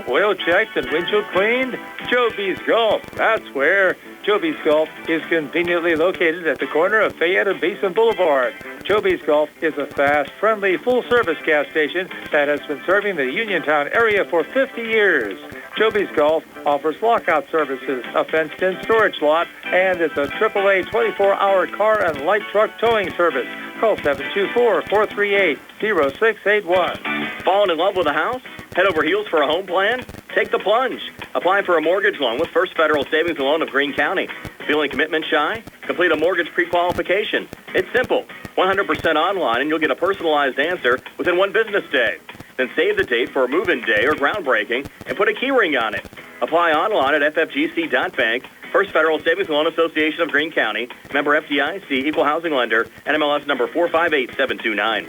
new, oil checked, and windshield cleaned? Joby's Golf, that's where. Joby's Golf is conveniently located at the corner of Fayette and Basin Boulevard. Joby's Golf is a fast, friendly, full-service gas station that has been serving the Uniontown area for 50 years. Joby's Golf offers lockout services, a fenced-in storage lot, and is a AAA 24-hour car and light truck towing service. Call 724-438-0681. Falling in love with a house? Head over heels for a home plan? Take the plunge. Apply for a mortgage loan with First Federal Savings and Loan of Greene County. Feeling commitment shy? Complete a mortgage pre-qualification. It's simple. 100% online, and you'll get a personalized answer within one business day. Then save the date for a move-in day or groundbreaking and put a key ring on it. Apply online at ffgc.bank. First Federal Savings and Loan Association of Greene County. Member FDIC, Equal Housing Lender, NMLS number 458729.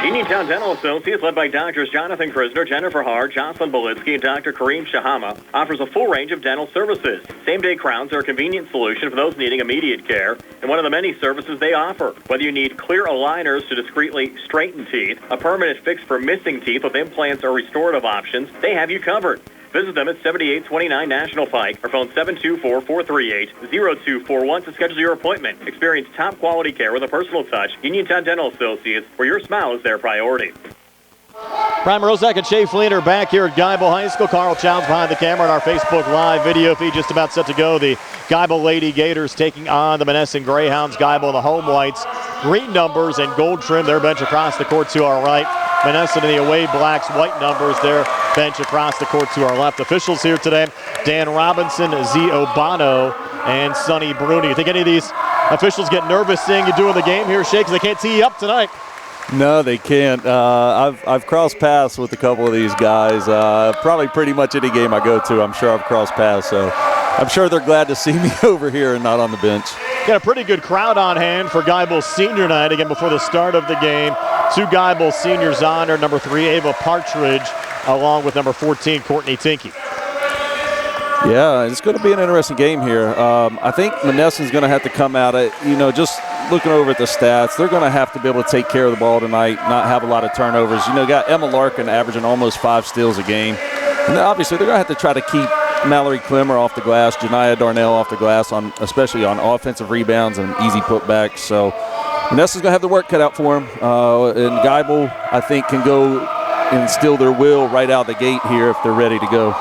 Uniontown Dental Associates, led by Doctors Jonathan Krisner, Jennifer Haar, Jocelyn Belitsky, and Dr. Kareem Shahama, offers a full range of dental services. Same-day crowns are a convenient solution for those needing immediate care, and one of the many services they offer. Whether you need clear aligners to discreetly straighten teeth, a permanent fix for missing teeth with implants or restorative options, they have you covered. Visit them at 7829 National Pike or phone 724-438-0241 to schedule your appointment. Experience top quality care with a personal touch. Uniontown Dental Associates, where your smile is their priority. Prime Rozak and Shea Fleener back here at Geibel High School. Carl Childs behind the camera on our Facebook Live video feed. Just about set to go. The Geibel Lady Gators taking on the Monessen Greyhounds. Geibel, the home whites, green numbers and gold trim. Their bench across the court to our right. Monessen in the away blacks, white numbers. Their bench across the court to our left. Officials here today: Dan Robinson, Z. Obano, and Sonny Bruni. You think any of these officials get nervous seeing you doing the game here, Shea, because they can't tee you up tonight? No, they can't. I've crossed paths with a couple of these guys. Probably pretty much any game I go to, I'm sure I've crossed paths. So I'm sure they're glad to see me over here and not on the bench. Got a pretty good crowd on hand for Geibel's senior night. Again, before the start of the game, two Geibel seniors honored. Number 3, Ava Partridge, along with number 14, Courtney Tinky. Yeah, it's going to be an interesting game here. I think Monessen's going to have to come out at, just looking over at the stats, they're going to have to be able to take care of the ball tonight, not have a lot of turnovers. Got Emma Larkin averaging almost 5 steals a game. And obviously, they're going to have to try to keep Mallory Clemmer off the glass, Janiyah Darnell off the glass, especially on offensive rebounds and easy putbacks. So Monessen's going to have the work cut out for them. And Geibel, I think, can go and instill their will right out the gate here if they're ready to go.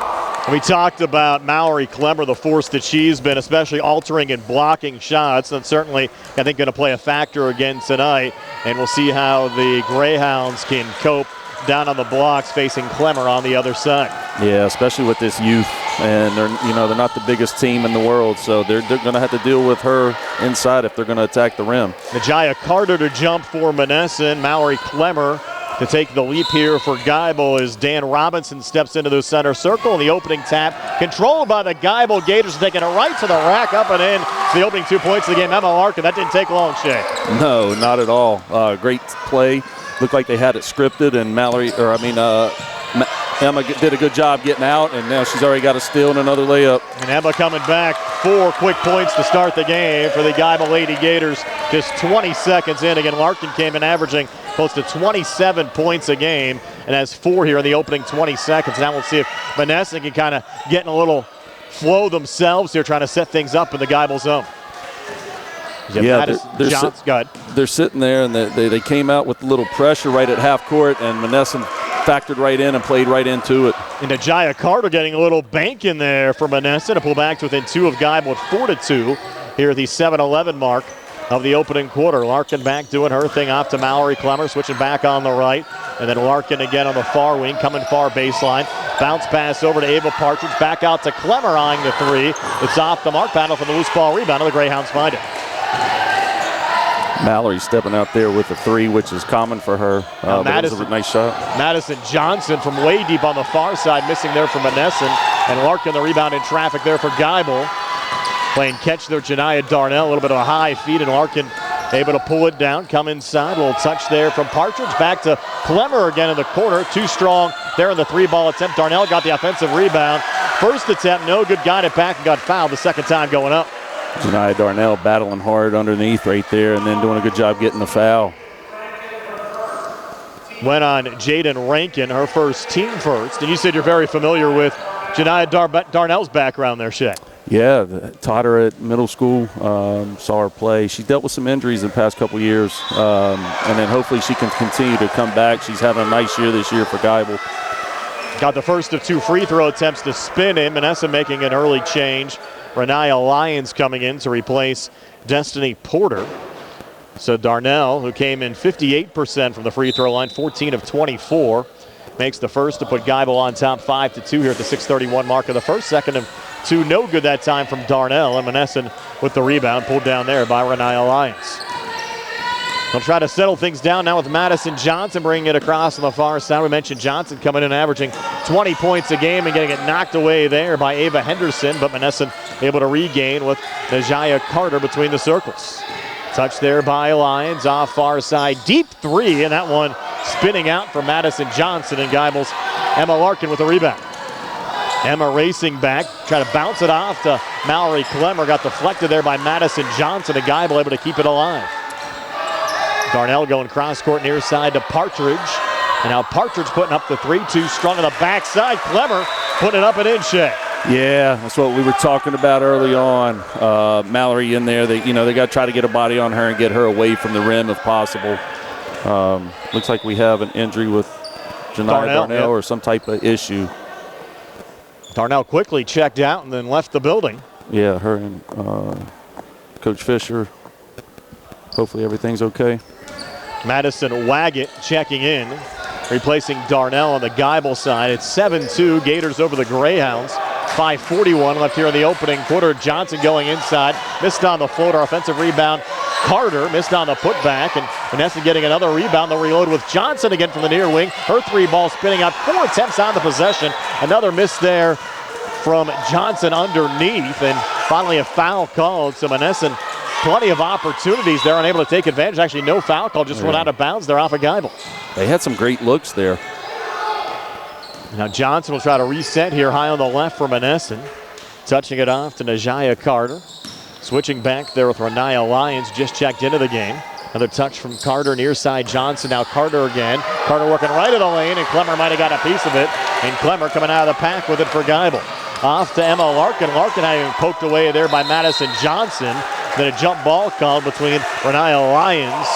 We talked about Mallory Clemmer, the force that she's been, especially altering and blocking shots. That's certainly, I think, going to play a factor again tonight. And we'll see how the Greyhounds can cope down on the blocks facing Clemmer on the other side. Yeah, especially with this youth. And they're not the biggest team in the world, so they're going to have to deal with her inside if they're going to attack the rim. Najaya Carter to jump for Monessen. Mallory Clemmer to take the leap here for Geibel as Dan Robinson steps into the center circle. And the opening tap controlled by the Geibel Gators, taking it right to the rack, up and in. The opening 2 points of the game, Emma Larkin. That didn't take long, Shea. No, not at all. Great play. Looked like they had it scripted, and Emma did a good job getting out, and now she's already got a steal and another layup. And Emma coming back, 4 quick points to start the game for the Geibel Lady Gators. Just 20 seconds in. Again, Larkin came in averaging close to 27 points a game and has 4 here in the opening 20 seconds. Now we'll see if Monessen can kind of get in a little flow themselves here, trying to set things up in the Geibel zone. Yeah, they're sitting there, and they came out with a little pressure right at half court, and Monessen factored right in and played right into it. And Najaya Carter getting a little bank in there for Monessen to pull back to within 2 of Geibel with 4-2 here at the 7-11 mark of the opening quarter. Larkin back doing her thing off to Mallory Clemmer, switching back on the right. And then Larkin again on the far wing, coming far baseline. Bounce pass over to Ava Partridge, back out to Clemmer eyeing the 3. It's off the mark, battle for the loose ball rebound, and the Greyhounds find it. Mallory stepping out there with a 3, which is common for her. That was a nice shot. Madison Johnson from way deep on the far side, missing there for Monessen. And Larkin the rebound in traffic there for Geibel. Playing catch there, Janiyah Darnell, a little bit of a high feed, and Larkin able to pull it down, come inside. A little touch there from Partridge. Back to Clemmer again in the corner. Too strong there in the 3-ball attempt. Darnell got the offensive rebound. First attempt, no good, got it back and got fouled the second time going up. Janiyah Darnell battling hard underneath right there and then doing a good job getting the foul. went on Jaden Rankin, her first team first. And you said you're very familiar with Janiah Darnell's background there, Shay. Yeah, taught her at middle school, saw her play. She dealt with some injuries the past couple years, and then hopefully she can continue to come back. She's having a nice year this year for Geibel. Got the first of 2 free throw attempts to spin in. Monessen making an early change. Renaya Lyons coming in to replace Destiny Porter. So Darnell, who came in 58% from the free throw line, 14 of 24, makes the first to put Geibel on top 5-2 here at the 6:31 mark of the first. Second of 2, no good that time from Darnell, and Monessen with the rebound pulled down there by Renaya Lyons. They'll try to settle things down now with Madison Johnson bringing it across on the far side. We mentioned Johnson coming in averaging 20 points a game and getting it knocked away there by Ava Henderson, but Monessen able to regain with Najaya Carter between the circles. Touch there by Lyons off far side. Deep 3, and that one spinning out for Madison Johnson, and Geibel's Emma Larkin with the rebound. Emma racing back, trying to bounce it off to Mallory Clemmer. Got deflected there by Madison Johnson, and Geibel able to keep it alive. Darnell going cross court near side to Partridge. And now Partridge putting up the 3-2 strong on the backside. Clemmer putting it up and in, Shea. Yeah, that's what we were talking about early on. Mallory in there. They got to try to get a body on her and get her away from the rim if possible. Looks like we have an injury with Janiah Darnell or some type of issue. Darnell quickly checked out and then left the building. Yeah, her and Coach Fisher. Hopefully everything's okay. Madison Waggett checking in, replacing Darnell on the Geibel side. It's 7-2, Gators over the Greyhounds. 5:41 left here in the opening quarter. Johnson going inside, missed on the floater, offensive rebound. Carter missed on the putback, and Monessen getting another rebound. They'll reload with Johnson again from the near wing. Her 3 ball spinning out, 4 attempts on the possession. Another miss there from Johnson underneath, and finally a foul called. So Monessen, plenty of opportunities there, unable to take advantage. Actually, no foul call, just run out of bounds. They're off of Geibel. They had some great looks there. Now Johnson will try to reset here high on the left for Monessen. Touching it off to Najaya Carter. Switching back there with Renaya Lyons, just checked into the game. Another touch from Carter near side Johnson. Now Carter again. Carter working right of the lane, and Clemmer might have got a piece of it. And Clemmer coming out of the pack with it for Geibel. Off to Emma Larkin. Larkin having poked away there by Madison Johnson. Then a jump ball called between Renaya Lyons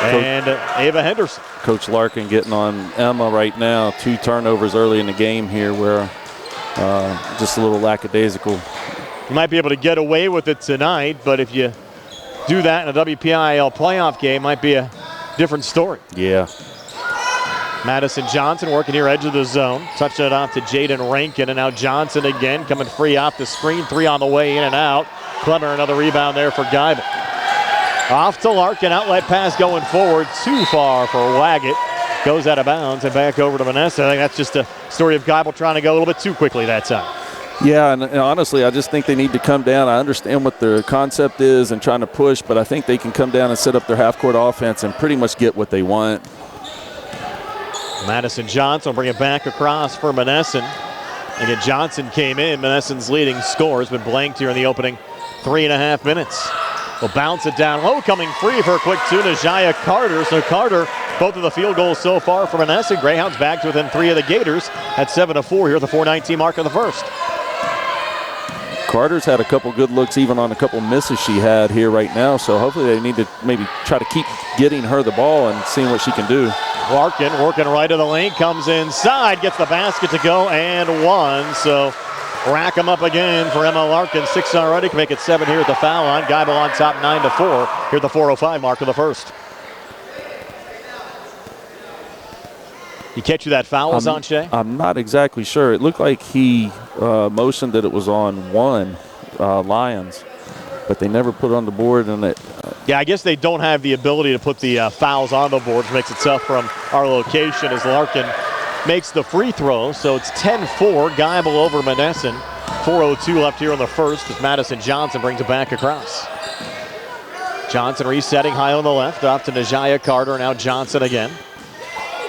and Ava Henderson. Coach Larkin getting on Emma right now. 2 turnovers early in the game here where just a little lackadaisical. You might be able to get away with it tonight, but if you do that in a WPIAL playoff game, might be a different story. Yeah. Madison Johnson working here edge of the zone. Touched it off to Jaden Rankin, and now Johnson again coming free off the screen. 3 on the way in and out. Clemmer another rebound there for Geibel. Off to Larkin, outlet pass going forward. Too far for Waggett. Goes out of bounds and back over to Monessen. I think that's just a story of Geibel trying to go a little bit too quickly that time. Yeah, and honestly, I just think they need to come down. I understand what their concept is and trying to push, but I think they can come down and set up their half-court offense and pretty much get what they want. Madison Johnson will bring it back across for Monessen. Again, Johnson came in. Monessen's leading scorer has been blanked here in the opening 3.5 minutes. Will bounce it down low, coming free for a quick 2 to Najaya Carter. So Carter, both of the field goals so far for Monessen. Greyhounds back to within 3 of the Gators at 7-4 here at the 4:19 mark of the first. Carter's had a couple good looks even on a couple misses she had here right now, so hopefully they need to maybe try to keep getting her the ball and seeing what she can do. Larkin working right of the lane, comes inside, gets the basket to go, and 1. So rack them up again for Emma Larkin. 6 already, can make it 7 here at the foul line. Geibel on top 9-4 here at the 4:05 mark of the first. You catch who that foul was on, Shay? I'm not exactly sure. It looked like he motioned that it was on 1, Lions, but they never put it on the board. And it. Yeah, I guess they don't have the ability to put the fouls on the board, which makes it tough from our location as Larkin makes the free throw. So it's 10-4, Geibel over Monessen. 4:02 left here in the first as Madison Johnson brings it back across. Johnson resetting high on the left, off to Najaya Carter, now Johnson again.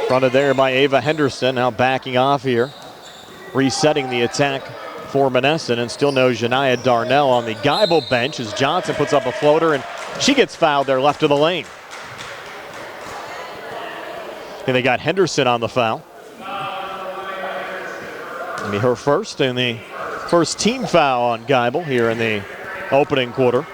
Fronted there by Ava Henderson, now backing off here. Resetting the attack for Monessen, and still no Janiah Darnell on the Geibel bench as Johnson puts up a floater, and she gets fouled there left of the lane. And they got Henderson on the foul. I mean, her first and the first team foul on Geibel here in the opening quarter.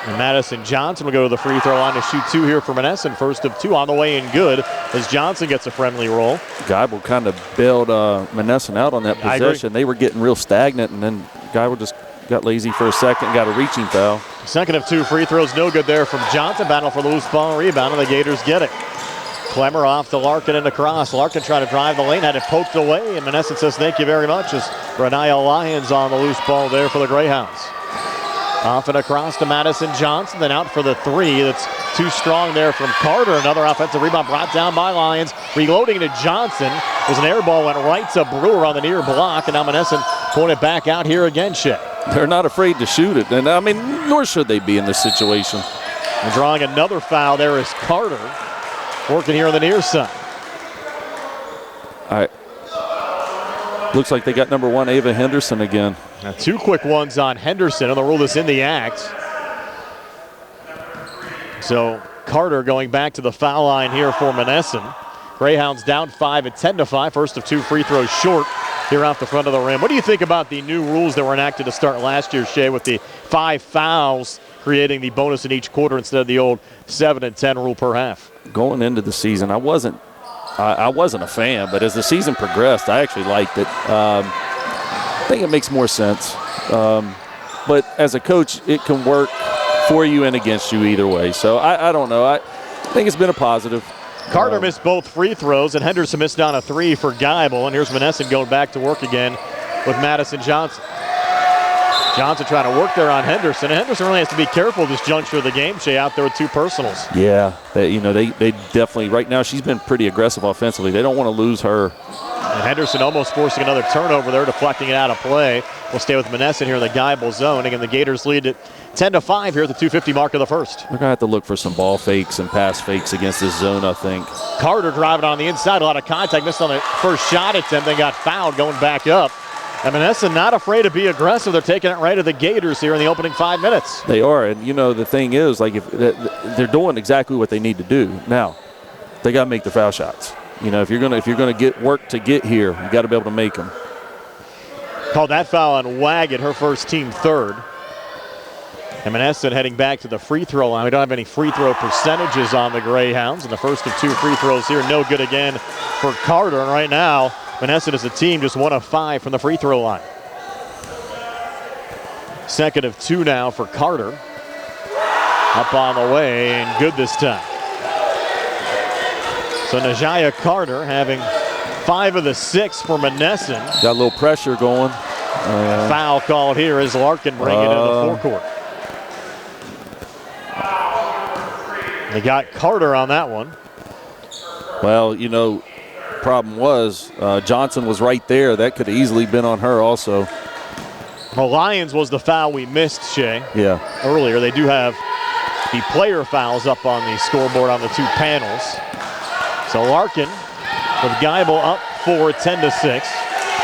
And Madison Johnson will go to the free throw line to shoot 2 here for Monessen. First of 2 on the way in good as Johnson gets a friendly roll. Geibel kind of bailed Monessen out on that possession. They were getting real stagnant, and then Geibel just got lazy for a second, got a reaching foul. Second of 2 free throws, no good there from Johnson. Battle for the loose ball rebound, and the Gators get it. Clemmer off to Larkin and across. Larkin trying to drive the lane, had it poked away, and Monessen says thank you very much as Renaya Lyons on the loose ball there for the Greyhounds. Off and across to Madison Johnson, then out for the 3. That's too strong there from Carter. Another offensive rebound brought down by Lyons. Reloading to Johnson. There's an air ball, went right to Brewer on the near block, and now Monessen pulling it back out here again, Shea. They're not afraid to shoot it, and I mean, nor should they be in this situation. And drawing another foul there is Carter, working here on the near side. All right. Looks like they got number 1, Ava Henderson again. Now 2 quick ones on Henderson, and they'll roll this in the act. So Carter going back to the foul line here for Monessen. Greyhounds down 5 at 10-5. First of 2 free throws short here off the front of the rim. What do you think about the new rules that were enacted to start last year, Shea, with the 5 fouls creating the bonus in each quarter instead of the old 7 and 10 rule per half? Going into the season, I wasn't a fan, but as the season progressed, I actually liked it. I think it makes more sense. But as a coach, it can work for you and against you either way. So I don't know. I think it's been a positive. Carter missed both free throws, and Henderson missed down a 3 for Geibel. And here's Monessen going back to work again with Madison Johnson. Johnson trying to work there on Henderson. And Henderson really has to be careful this juncture of the game, Shea, out there with 2 personals. Yeah, they definitely, right now she's been pretty aggressive offensively. They don't want to lose her. And Henderson almost forcing another turnover there, deflecting it out of play. We'll stay with Monessen here in the Geibel zone. Again, the Gators lead at 10-5 here at the 2:50 mark of the first. They're going to have to look for some ball fakes and pass fakes against this zone, I think. Carter driving on the inside, a lot of contact, missed on the first shot attempt, then got fouled going back up. And Monessen not afraid to be aggressive. They're taking it right at the Gators here in the opening 5 minutes. They are, and the thing is, like, if they're doing exactly what they need to do. Now, they got to make the foul shots. If you're gonna get work to get here, you got to be able to make them. Called that foul on Waggett, her first team 3rd. And Monessen heading back to the free throw line. We don't have any free throw percentages on the Greyhounds. And the first of 2 free throws here, no good again for Carter. And right now, Monessen as a team just 1 of 5 from the free throw line. Second of 2 now for Carter. Up on the way and good this time. So Najaya Carter having 5 of the 6 for Monessen. Got a little pressure going. Foul called here as Larkin bringing it into the forecourt. They got Carter on that one. Well, problem was Johnson was right there. That could have easily been on her also. Well, Lyons was the foul we missed, Shea. Yeah. Earlier, they do have the player fouls up on the scoreboard on the 2 panels. So Larkin with Geibel up 4, 10-6.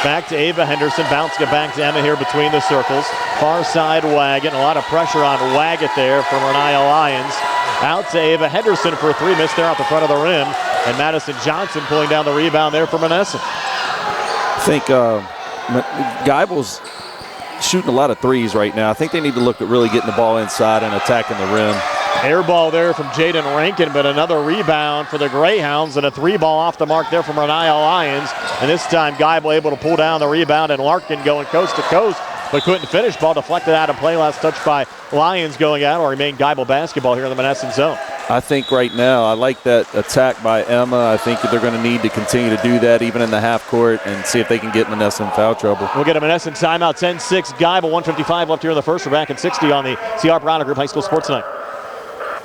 Back to Ava Henderson, bouncing it back to Emma here between the circles. Far side Waggett, a lot of pressure on Waggett there from Renaya Lyons. Out to Ava Henderson for a 3, missed there off the front of the rim. And Madison Johnson pulling down the rebound there for Monessen. I think Geibel's shooting a lot of 3s right now. I think they need to look at really getting the ball inside and attacking the rim. Air ball there from Jaden Rankin, but another rebound for the Greyhounds and a 3 ball off the mark there from Renaya Lyons. And this time Geibel able to pull down the rebound and Larkin going coast to coast, but couldn't finish. Ball deflected out of play. Last touch by Lyons going out. Will remain Geibel basketball here in the Monessen zone. I think right now, I like that attack by Emma. I think that they're going to need to continue to do that even in the half court and see if they can get Monessen in foul trouble. We'll get a Monessen timeout, 10-6. Geibel, 1:55 left here in the first. We're back at 60 on the C. Harper Auto Group High School Sports Night.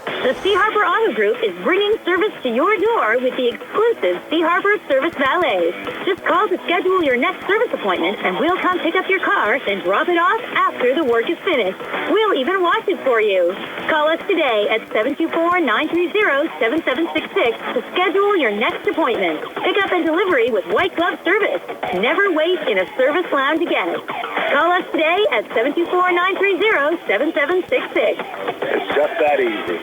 The C. Harper Auto Group is bringing service to your door with the exclusive C. Harper Service Valet. Just call to schedule your next service appointment, and we'll come pick up your car and drop it off after the work is finished. We'll even wash it for you. Call us today at 724-930-7766 to schedule your next appointment. Pick up and delivery with white glove service. Never wait in a service lounge again. Call us today at 724-930-7766. It's just that easy.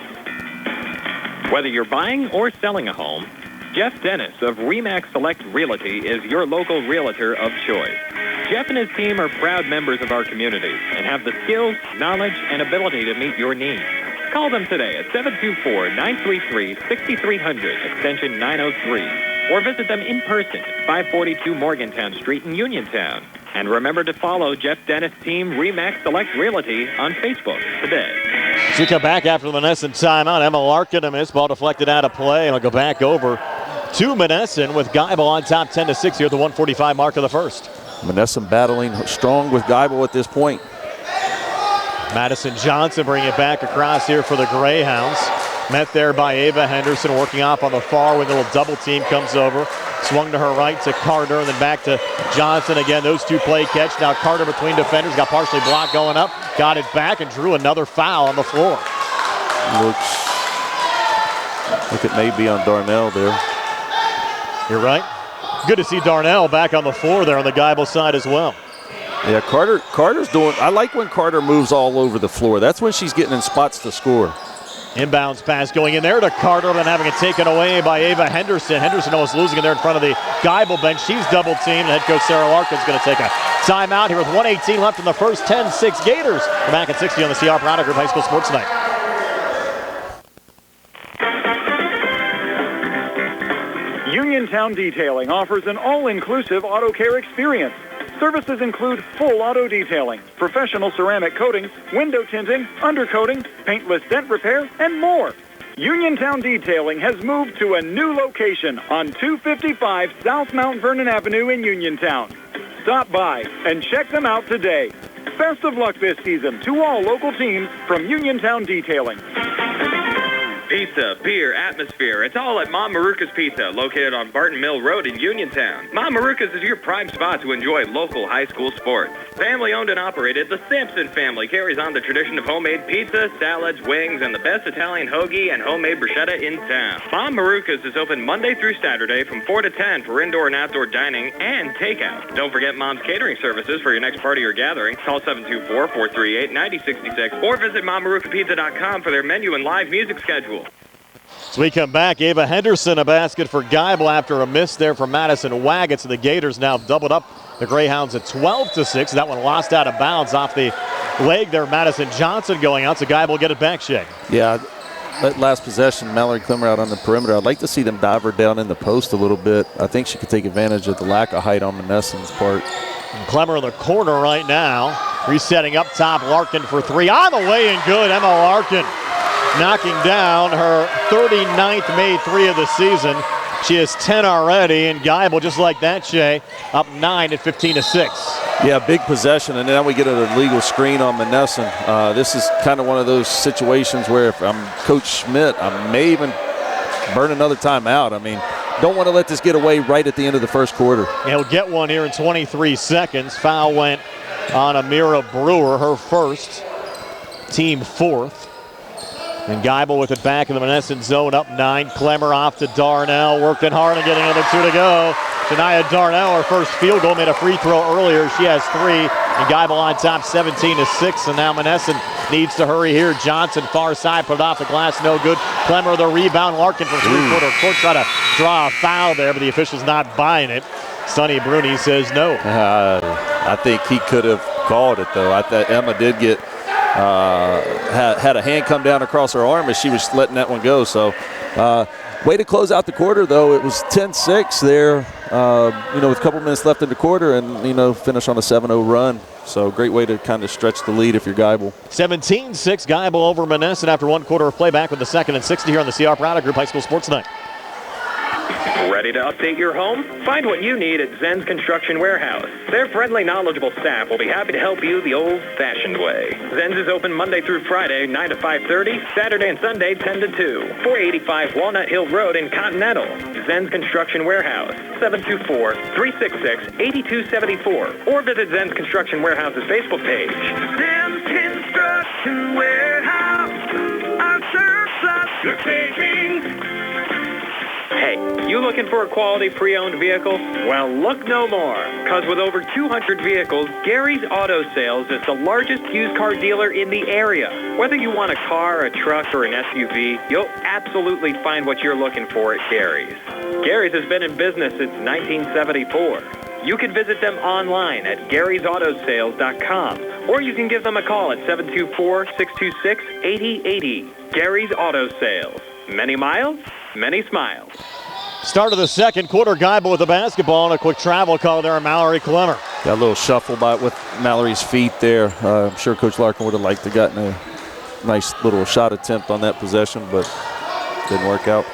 Whether you're buying or selling a home, Jeff Dennis of RE/MAX Select Realty is your local realtor of choice. Jeff and his team are proud members of our community and have the skills, knowledge, and ability to meet your needs. Call them today at 724-933-6300, extension 903, or visit them in person at 542 Morgantown Street in Uniontown. And remember to follow Jeff Dennis' team RE/MAX Select Realty on Facebook today. So we come back after the Monessen timeout. Emma Larkin, a miss, ball deflected out of play, and it'll go back over to Monessen with Geibel on top 10-6 here at the 145 mark of the first. Monessen battling strong with Geibel at this point. Madison Johnson bringing it back across here for the Greyhounds. Met there by Ava Henderson, working off on the far with a little double team, comes over. Swung to her right to Carter, and then back to Johnson again. Those two play catch. Now Carter between defenders, got partially blocked going up. Got it back and drew another foul on the floor. Look, it may be on Darnell there. You're right. Good to see Darnell back on the floor there on the Geibel side as well. Yeah, Carter's doing, I like when Carter moves all over the floor. That's when she's getting in spots to score. Inbounds pass going in there to Carter, then having it taken away by Ava Henderson. Henderson almost losing it there in front of the Geibel bench. She's double teamed. Head coach Sarah Larkin's going to take a timeout here with 1:18 left in the first. 10-6 Gators. We're back at 60 on the CR Product Group High School Sports Night. Uniontown Detailing offers an all-inclusive auto care experience. Services include full auto detailing, professional ceramic coatings, window tinting, undercoating, paintless dent repair, and more. Uniontown Detailing has moved to a new location on 255 South Mount Vernon Avenue in Uniontown. Stop by and check them out today. Best of luck this season to all local teams from Uniontown Detailing. Pizza, beer, atmosphere. It's all at Mom Maruka's Pizza, located on Barton Mill Road in Uniontown. Mom Maruka's is your prime spot to enjoy local high school sports. Family owned and operated, the Sampson family carries on the tradition of homemade pizza, salads, wings, and the best Italian hoagie and homemade bruschetta in town. Mom Maruka's is open Monday through Saturday from 4 to 10 for indoor and outdoor dining and takeout. Don't forget Mom's catering services for your next party or gathering. Call 724-438-9066 or visit MomMarukaPizza.com for their menu and live music schedule. So we come back. Ava Henderson, a basket for Geibel after a miss there from Madison Waggett. So the Gators now doubled up the Greyhounds at 12-6. That one lost out of bounds off the leg there. Madison Johnson going out. So Geibel will get it back, Shay. Yeah, that last possession, Mallard Clemmer out on the perimeter. I'd like to see them dive her down in the post a little bit. I think she could take advantage of the lack of height on Monessen's part. And Clemmer in the corner right now. Resetting up top. Larkin for three. On the way and good. Emma Larkin knocking down her 39th made three of the season. She has 10 already, and Geibel, just like that, Shay, up 9 at 15-6. Yeah, big possession, and now we get an illegal screen on Monessen. This is kind of one of those situations where if I'm Coach Schmidt, I may even burn another timeout. I mean, don't want to let this get away right at the end of the first quarter. He'll get one here in 23 seconds. Foul went on Amira Brewer, her first, team fourth. And Geibel with it back in the Monessen zone, up 9. Clemmer off to Darnell, working hard and getting another 2 to go. Shania Darnell, her first field goal, made a free throw earlier. She has 3, and Geibel on top 17-6. And now Monessen needs to hurry here. Johnson, far side, put it off the glass, no good. Clemmer the rebound. Larkin from three-quarter court, try to draw a foul there, but the official's not buying it. Sonny Bruni says no. I think he could have called it, though. I thought Emma did get had a hand come down across her arm as she was letting that one go. So way to close out the quarter, though. It was 10-6 there, with a couple minutes left in the quarter, and, finish on a 7-0 run. So great way to kind of stretch the lead if you're Geibel. 17-6, Geibel over Monessen after 1 quarter of play. Back with the second and 60 here on the CR Product Group High School Sports Night. Ready to update your home? Find what you need at Zen's Construction Warehouse. Their friendly, knowledgeable staff will be happy to help you the old-fashioned way. Zen's is open Monday through Friday, 9 to 5:30, Saturday and Sunday, 10 to 2. 485 Walnut Hill Road in Continental. Zen's Construction Warehouse, 724-366-8274. Or visit Zen's Construction Warehouse's Facebook page. Zen's Construction Warehouse, our surplus you're saving. Hey, you looking for a quality pre-owned vehicle? Well, look no more, because with over 200 vehicles, Gary's Auto Sales is the largest used car dealer in the area. Whether you want a car, a truck, or an SUV, you'll absolutely find what you're looking for at Gary's. Gary's has been in business since 1974. You can visit them online at Gary'sAutoSales.com, or you can give them a call at 724-626-8080. Gary's Auto Sales. Many miles, many smiles. Start of the second quarter, Geibel with the basketball and a quick travel call there on Mallory Clemmer. Got a little shuffle with Mallory's feet there. I'm sure Coach Larkin would have liked to gotten a nice little shot attempt on that possession, but didn't work out.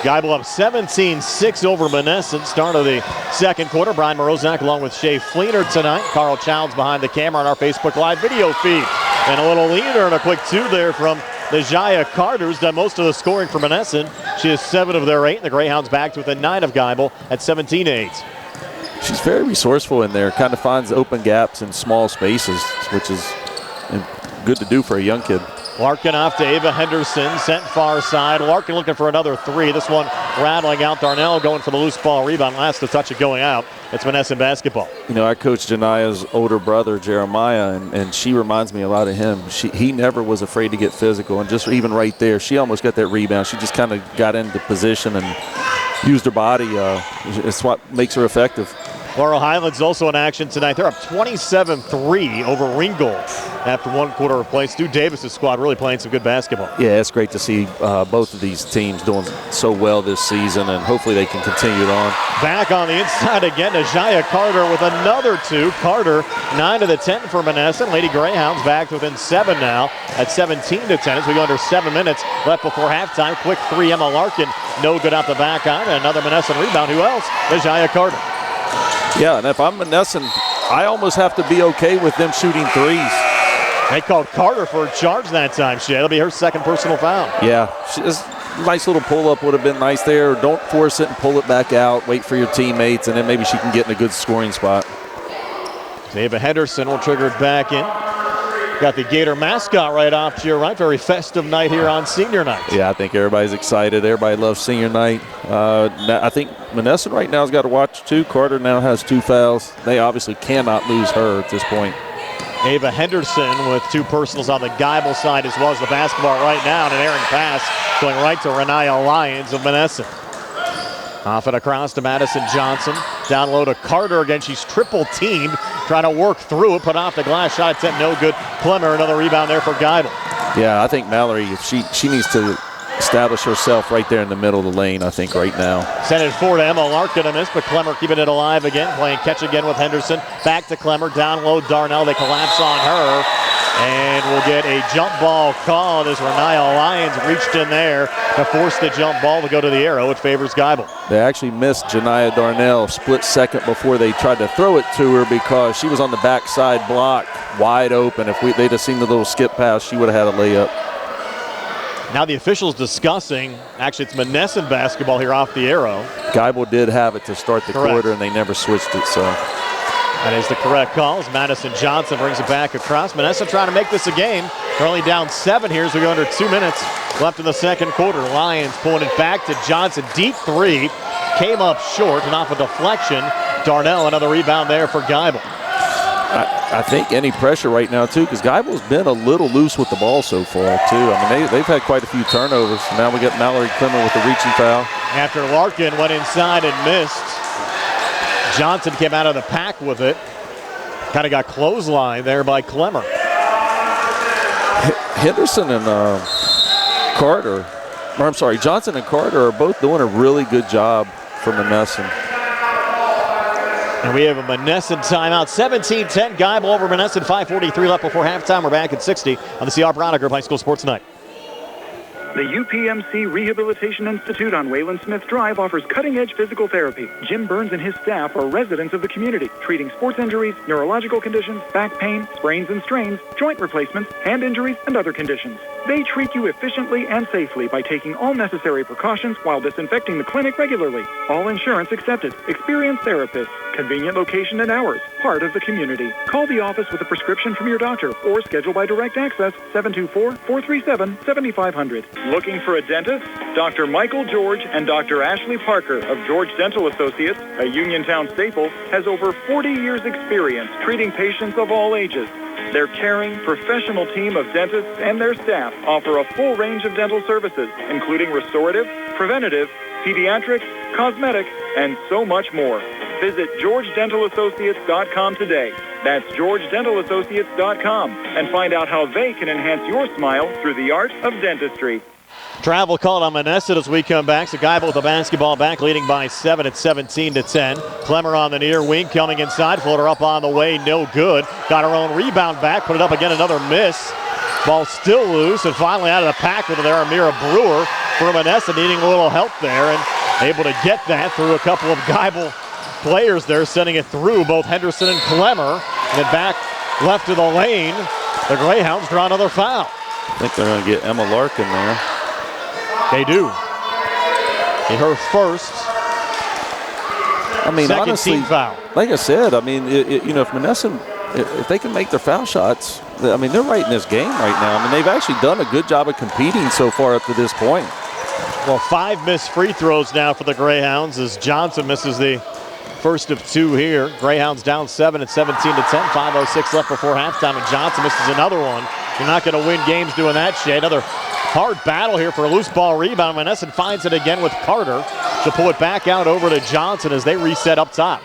Geibel up 17-6 over Monessen. Start of the second quarter. Brian Morozak along with Shea Fleener tonight. Carl Childs behind the camera on our Facebook Live video feed. And a little leader and a quick two there from Najaya Carter, who's done most of the scoring for Monessen. She has 7 of their 8, and the Greyhounds back to within 9 of Geibel at 17-8. She's very resourceful in there, kind of finds open gaps in small spaces, which is good to do for a young kid. Larkin off to Ava Henderson, sent far side. Larkin looking for another 3. This one rattling out. Darnell going for the loose ball rebound. Last to touch it going out. It's Monessen basketball. You know, I coached Jania's older brother, Jeremiah, and she reminds me a lot of him. He never was afraid to get physical, and just even right there, she almost got that rebound. She just kind of got into position and used her body. It's what makes her effective. Laurel Highlands also in action tonight. They're up 27-3 over Ringgold after one quarter of play. Stu Davis' squad really playing some good basketball. Yeah, it's great to see both of these teams doing so well this season, and hopefully they can continue it on. Back on the inside again, Najaya Carter with another 2. Carter, 9 of the 10 for Monessen. Lady Greyhounds back within 7 now at 17-10 as we go under 7 minutes left before halftime. Quick 3, Emma Larkin, no good out the back iron. Another Monessen rebound. Who else? Najaya Carter. Yeah, and if I'm Monessen, I almost have to be okay with them shooting 3s. They called Carter for a charge that time, Shea. That'll be her second personal foul. Yeah, nice little pull-up would have been nice there. Don't force it and pull it back out. Wait for your teammates, and then maybe she can get in a good scoring spot. Ava Henderson will trigger it back in. Got the Gator mascot right off to your right. Very festive night here on senior night. Yeah, I think everybody's excited. Everybody loves senior night. I think Monessen right now has got to watch too. Carter now has 2 fouls. They obviously cannot lose her at this point. Ava Henderson with 2 personals on the Geibel side as well as the basketball right now. And an errant pass going right to Renaya Lyons of Monessen. Off and across to Madison Johnson. Down low to Carter again. She's triple teamed. Trying to work through it. Put off the glass. Shot attempt no good. Clemmer another rebound there for Geibel. Yeah, I think Mallory, if she needs to establish herself right there in the middle of the lane, I think, right now. Sent it forward to Emma Larkin a miss, but Clemmer keeping it alive again. Playing catch again with Henderson. Back to Clemmer. Down low Darnell. They collapse on her. And we'll get a jump ball called as Renaya Lyons reached in there to force the jump ball to go to the arrow. It favors Geibel. They actually missed Janiah Darnell split second before they tried to throw it to her because she was on the backside block wide open. If they'd have seen the little skip pass, she would have had a layup. Now the officials discussing, actually it's Monessen basketball here off the arrow. Geibel did have it to start the quarter and they never switched it, so. That is the correct call as Madison Johnson brings it back across. Monessen trying to make this a game. They're only down 7 here as we go under 2 minutes left in the second quarter. Lions pulling it back to Johnson. Deep 3. Came up short and off a deflection. Darnell another rebound there for Geibel. I think any pressure right now, too, because Geibel's been a little loose with the ball so far, too. I mean, they've had quite a few turnovers. Now we get Mallory Clemmer with the reaching foul. After Larkin went inside and missed, Johnson came out of the pack with it. Kind of got clotheslined there by Clemmer. Henderson and Johnson and Carter are both doing a really good job for Monessen. And we have a Monessen timeout. 17-10, Geibel over Monessen. 5:43 left before halftime. We're back at 60 on the C.R. Brana Group High School Sports Night. The UPMC Rehabilitation Institute on Wayland Smith Drive offers cutting-edge physical therapy. Jim Burns and his staff are residents of the community, treating sports injuries, neurological conditions, back pain, sprains and strains, joint replacements, hand injuries, and other conditions. They treat you efficiently and safely by taking all necessary precautions while disinfecting the clinic regularly. All insurance accepted. Experienced therapists. Convenient location and hours. Part of the community. Call the office with a prescription from your doctor or schedule by direct access 724-437-7500. Looking for a dentist? Dr. Michael George and Dr. Ashley Parker of George Dental Associates, a Uniontown staple, has over 40 years experience treating patients of all ages. Their caring, professional team of dentists and their staff offer a full range of dental services, including restorative, preventative, pediatric, cosmetic, and so much more. Visit GeorgeDentalAssociates.com today. That's GeorgeDentalAssociates.com, and find out how they can enhance your smile through the art of dentistry. Travel called on Monessen as we come back. So Geibel with the basketball back, leading by 7 at 17-10. Clemmer on the near wing, coming inside. Floater up on the way, no good. Got her own rebound back, put it up again, another miss. Ball still loose, and finally out of the pack with there, Amira Brewer for Monessen, needing a little help there, and able to get that through a couple of Geibel players there, sending it through both Henderson and Clemmer. And then back left to the lane. The Greyhounds draw another foul. I think they're going to get Emma Larkin there. They do. In her first. I mean, second honestly, team foul. Like I said, I mean, if Monessen, if they can make their foul shots, I mean, they're right in this game right now. I mean, they've actually done a good job of competing so far up to this point. Well, 5 missed free throws now for the Greyhounds as Johnson misses the first of 2 here. Greyhounds down 7 at 17-10. 5:06 left before halftime, and Johnson misses another one. You're not going to win games doing that shit. Another hard battle here for a loose ball rebound. Monessen finds it again with Carter to pull it back out over to Johnson as they reset up top.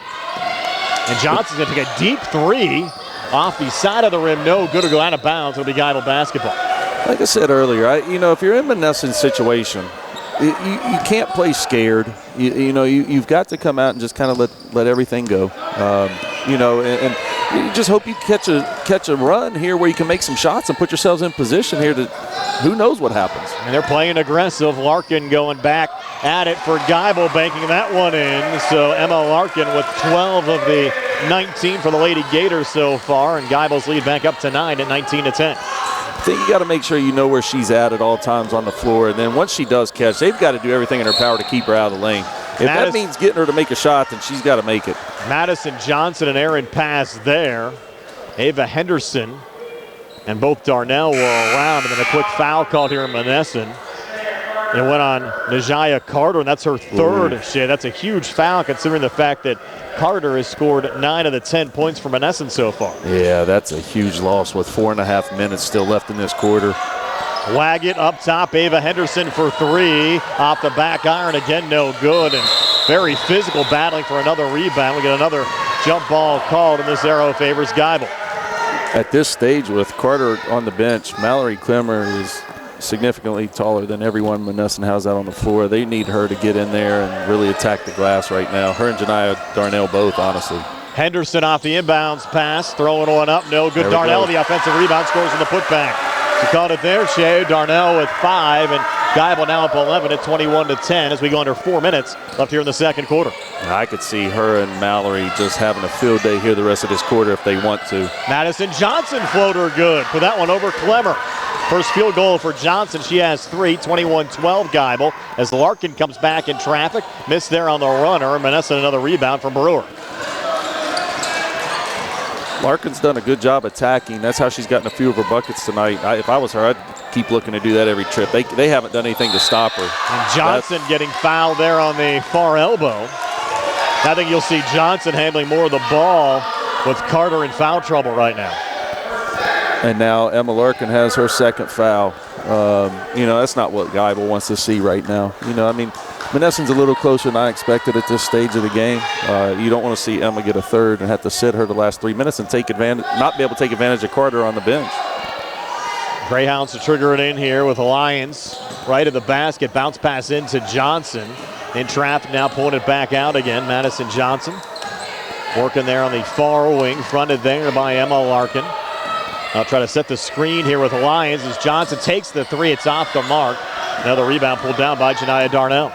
And Johnson's going to take a deep 3 off the side of the rim. No good to go out of bounds. It'll be Geibel basketball. Like I said earlier, if you're in Monessen's situation, you can't play scared. You've got to come out and just kind of let everything go. And you just hope you catch a run here where you can make some shots and put yourselves in position here to who knows what happens. And they're playing aggressive. Larkin going back at it for Geibel, banking that one in. So Emma Larkin with 12 of the 19 for the Lady Gators so far, and Geibel's lead back up to 9 at 19-10. I think you got to make sure you know where she's at all times on the floor, and then once she does catch, they've got to do everything in their power to keep her out of the lane. If that means getting her to make a shot, then she's got to make it. Madison Johnson and Aaron pass there. Ava Henderson and both Darnell were around, and then a quick foul called here in Monessen. It went on Najaya Carter, and that's her third. Shea, that's a huge foul considering the fact that Carter has scored 9 of the 10 points for Monessen so far. Yeah, that's a huge loss with 4.5 minutes still left in this quarter. Waggett up top, Ava Henderson for 3. Off the back iron again, no good. And very physical battling for another rebound. We get another jump ball called, and this arrow favors Geibel. At this stage with Carter on the bench, Mallory Clemmer is significantly taller than everyone Monessen has out on the floor. They need her to get in there and really attack the glass right now. Her and Janiyah Darnell both, honestly. Henderson off the inbounds pass, throwing one up, no good. Darnell, the offensive rebound, scores in the putback. She caught it there, Shea. Darnell with 5, and Geibel now up 11 at 21-10 as we go under 4 minutes left here in the second quarter. I could see her and Mallory just having a field day here the rest of this quarter if they want to. Madison Johnson floater good. Put that one over Clemmer. First field goal for Johnson. She has 3, 21-12 Geibel as Larkin comes back in traffic. Missed there on the runner. Monessen another rebound from Brewer. Larkin's done a good job attacking. That's how she's gotten a few of her buckets tonight. If I was her, I'd keep looking to do that every trip. They haven't done anything to stop her. And Johnson getting fouled there on the far elbow. I think you'll see Johnson handling more of the ball with Carter in foul trouble right now. And now Emma Larkin has her second foul. That's not what Geibel wants to see right now. Monessen's a little closer than I expected at this stage of the game. You don't want to see Emma get a third and have to sit her the last 3 minutes and not be able to take advantage of Carter on the bench. Greyhounds to trigger it in here with Lyons right at the basket. Bounce pass into Johnson. In traffic now, pulling it back out again. Madison Johnson working there on the far wing, fronted there by Emma Larkin. I'll try to set the screen here with Lyons as Johnson takes the 3. It's off the mark. Another rebound pulled down by Janiyah Darnell.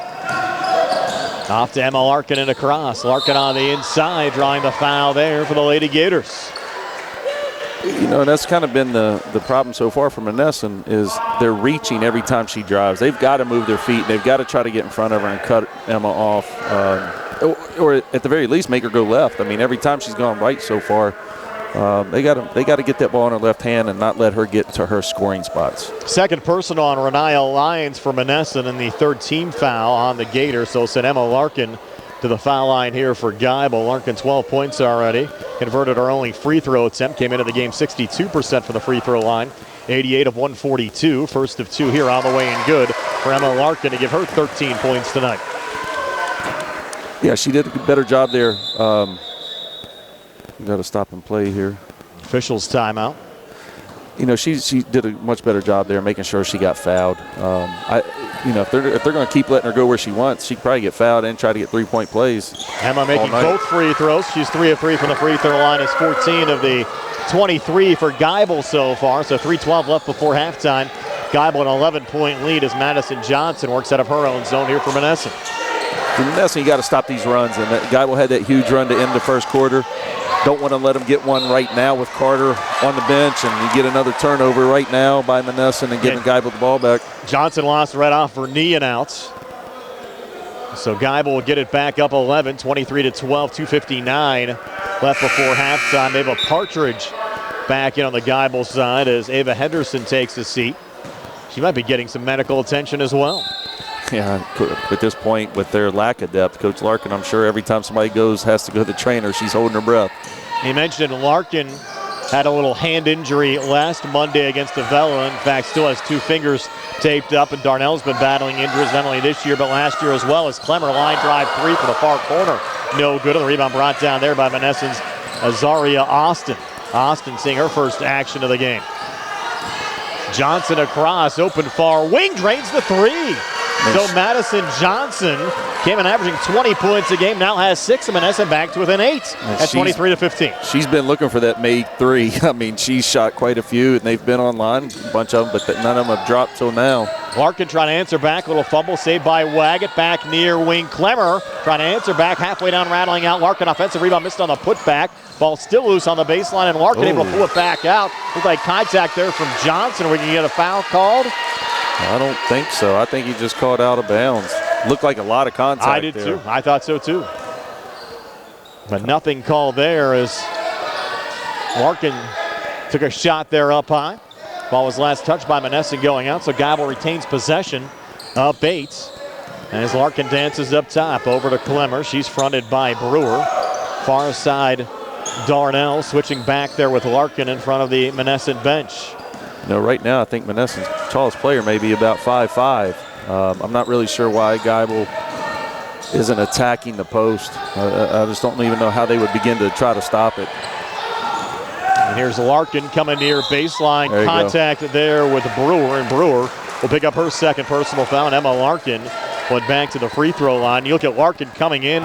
Off to Emma Larkin and across. Larkin on the inside, drawing the foul there for the Lady Gators. And that's kind of been the problem so far for Monessen is they're reaching every time she drives. They've got to move their feet. They've got to try to get in front of her and cut Emma off. Or at the very least, make her go left. Every time she's gone right so far, they got to get that ball in her left hand and not let her get to her scoring spots. Second personal on Renaya Lyons for Monessen, and the third team foul on the Gators. So send Emma Larkin to the foul line here for Geibel. Larkin 12 points already. Converted her only free throw attempt. Came into the game 62% for the free throw line. 88 of 142. First of 2 here on the way and good for Emma Larkin to give her 13 points tonight. Yeah, she did a better job there. We got to stop and play here. Officials timeout. You know, she did a much better job there, making sure she got fouled. If they're going to keep letting her go where she wants, she could probably get fouled and try to get 3-point plays. Emma making both free throws. She's 3 of 3 from the free throw line. Is 14 of the 23 for Geibel so far. So 3:12 left before halftime. Geibel an 11-point lead as Madison Johnson works out of her own zone here for Monessen. For Monessen, you got to stop these runs, and Geibel had that huge run to end the first quarter. Don't want to let them get one right now with Carter on the bench, and you get another turnover right now by Monessen and giving Geibel the ball back. Johnson lost right off for knee and outs. So Geibel will get it back up 11, 23-12, 2:59 left before halftime. They have a Partridge back in on the Geibel side as Ava Henderson takes a seat. She might be getting some medical attention as well. Yeah, at this point, with their lack of depth, Coach Larkin, I'm sure every time somebody has to go to the trainer, she's holding her breath. He mentioned Larkin had a little hand injury last Monday against Avella. In fact, still has 2 fingers taped up, and Darnell's been battling injuries not only this year but last year as well. As Clemmer line drive 3 from the far corner. No good. The rebound brought down there by Monessen's Azaria Austin. Austin seeing her first action of the game. Johnson across, open far wing, drains the 3. So Madison Johnson came in averaging 20 points a game, now has 6, and Monessen back to within 8 at 23-15. She's been looking for that made 3. I mean, she's shot quite a few, and they've been online, a bunch of them, but none of them have dropped till now. Larkin trying to answer back, a little fumble saved by Waggett, back near wing. Clemmer trying to answer back, halfway down, rattling out. Larkin offensive rebound, missed on the putback. Ball still loose on the baseline, and Larkin able to pull it back out. Looked like contact there from Johnson. We can get a foul called. I don't think so. I think he just called out of bounds. Looked like a lot of contact. I did too. I thought so too. But nothing called there as Larkin took a shot there up high. Ball was last touched by Monessen going out, so Geibel retains possession of Bates. As Larkin dances up top over to Clemmer. She's fronted by Brewer. Far side Darnell switching back there with Larkin in front of the Monessen bench. You know, right now I think Monessen's tallest player may be about 5'5". I'm not really sure why Geibel isn't attacking the post. I just don't even know how they would begin to try to stop it. And here's Larkin coming near baseline. Contact there with Brewer, and Brewer will pick up her second personal foul. And Emma Larkin went back to the free throw line. You look at Larkin coming in,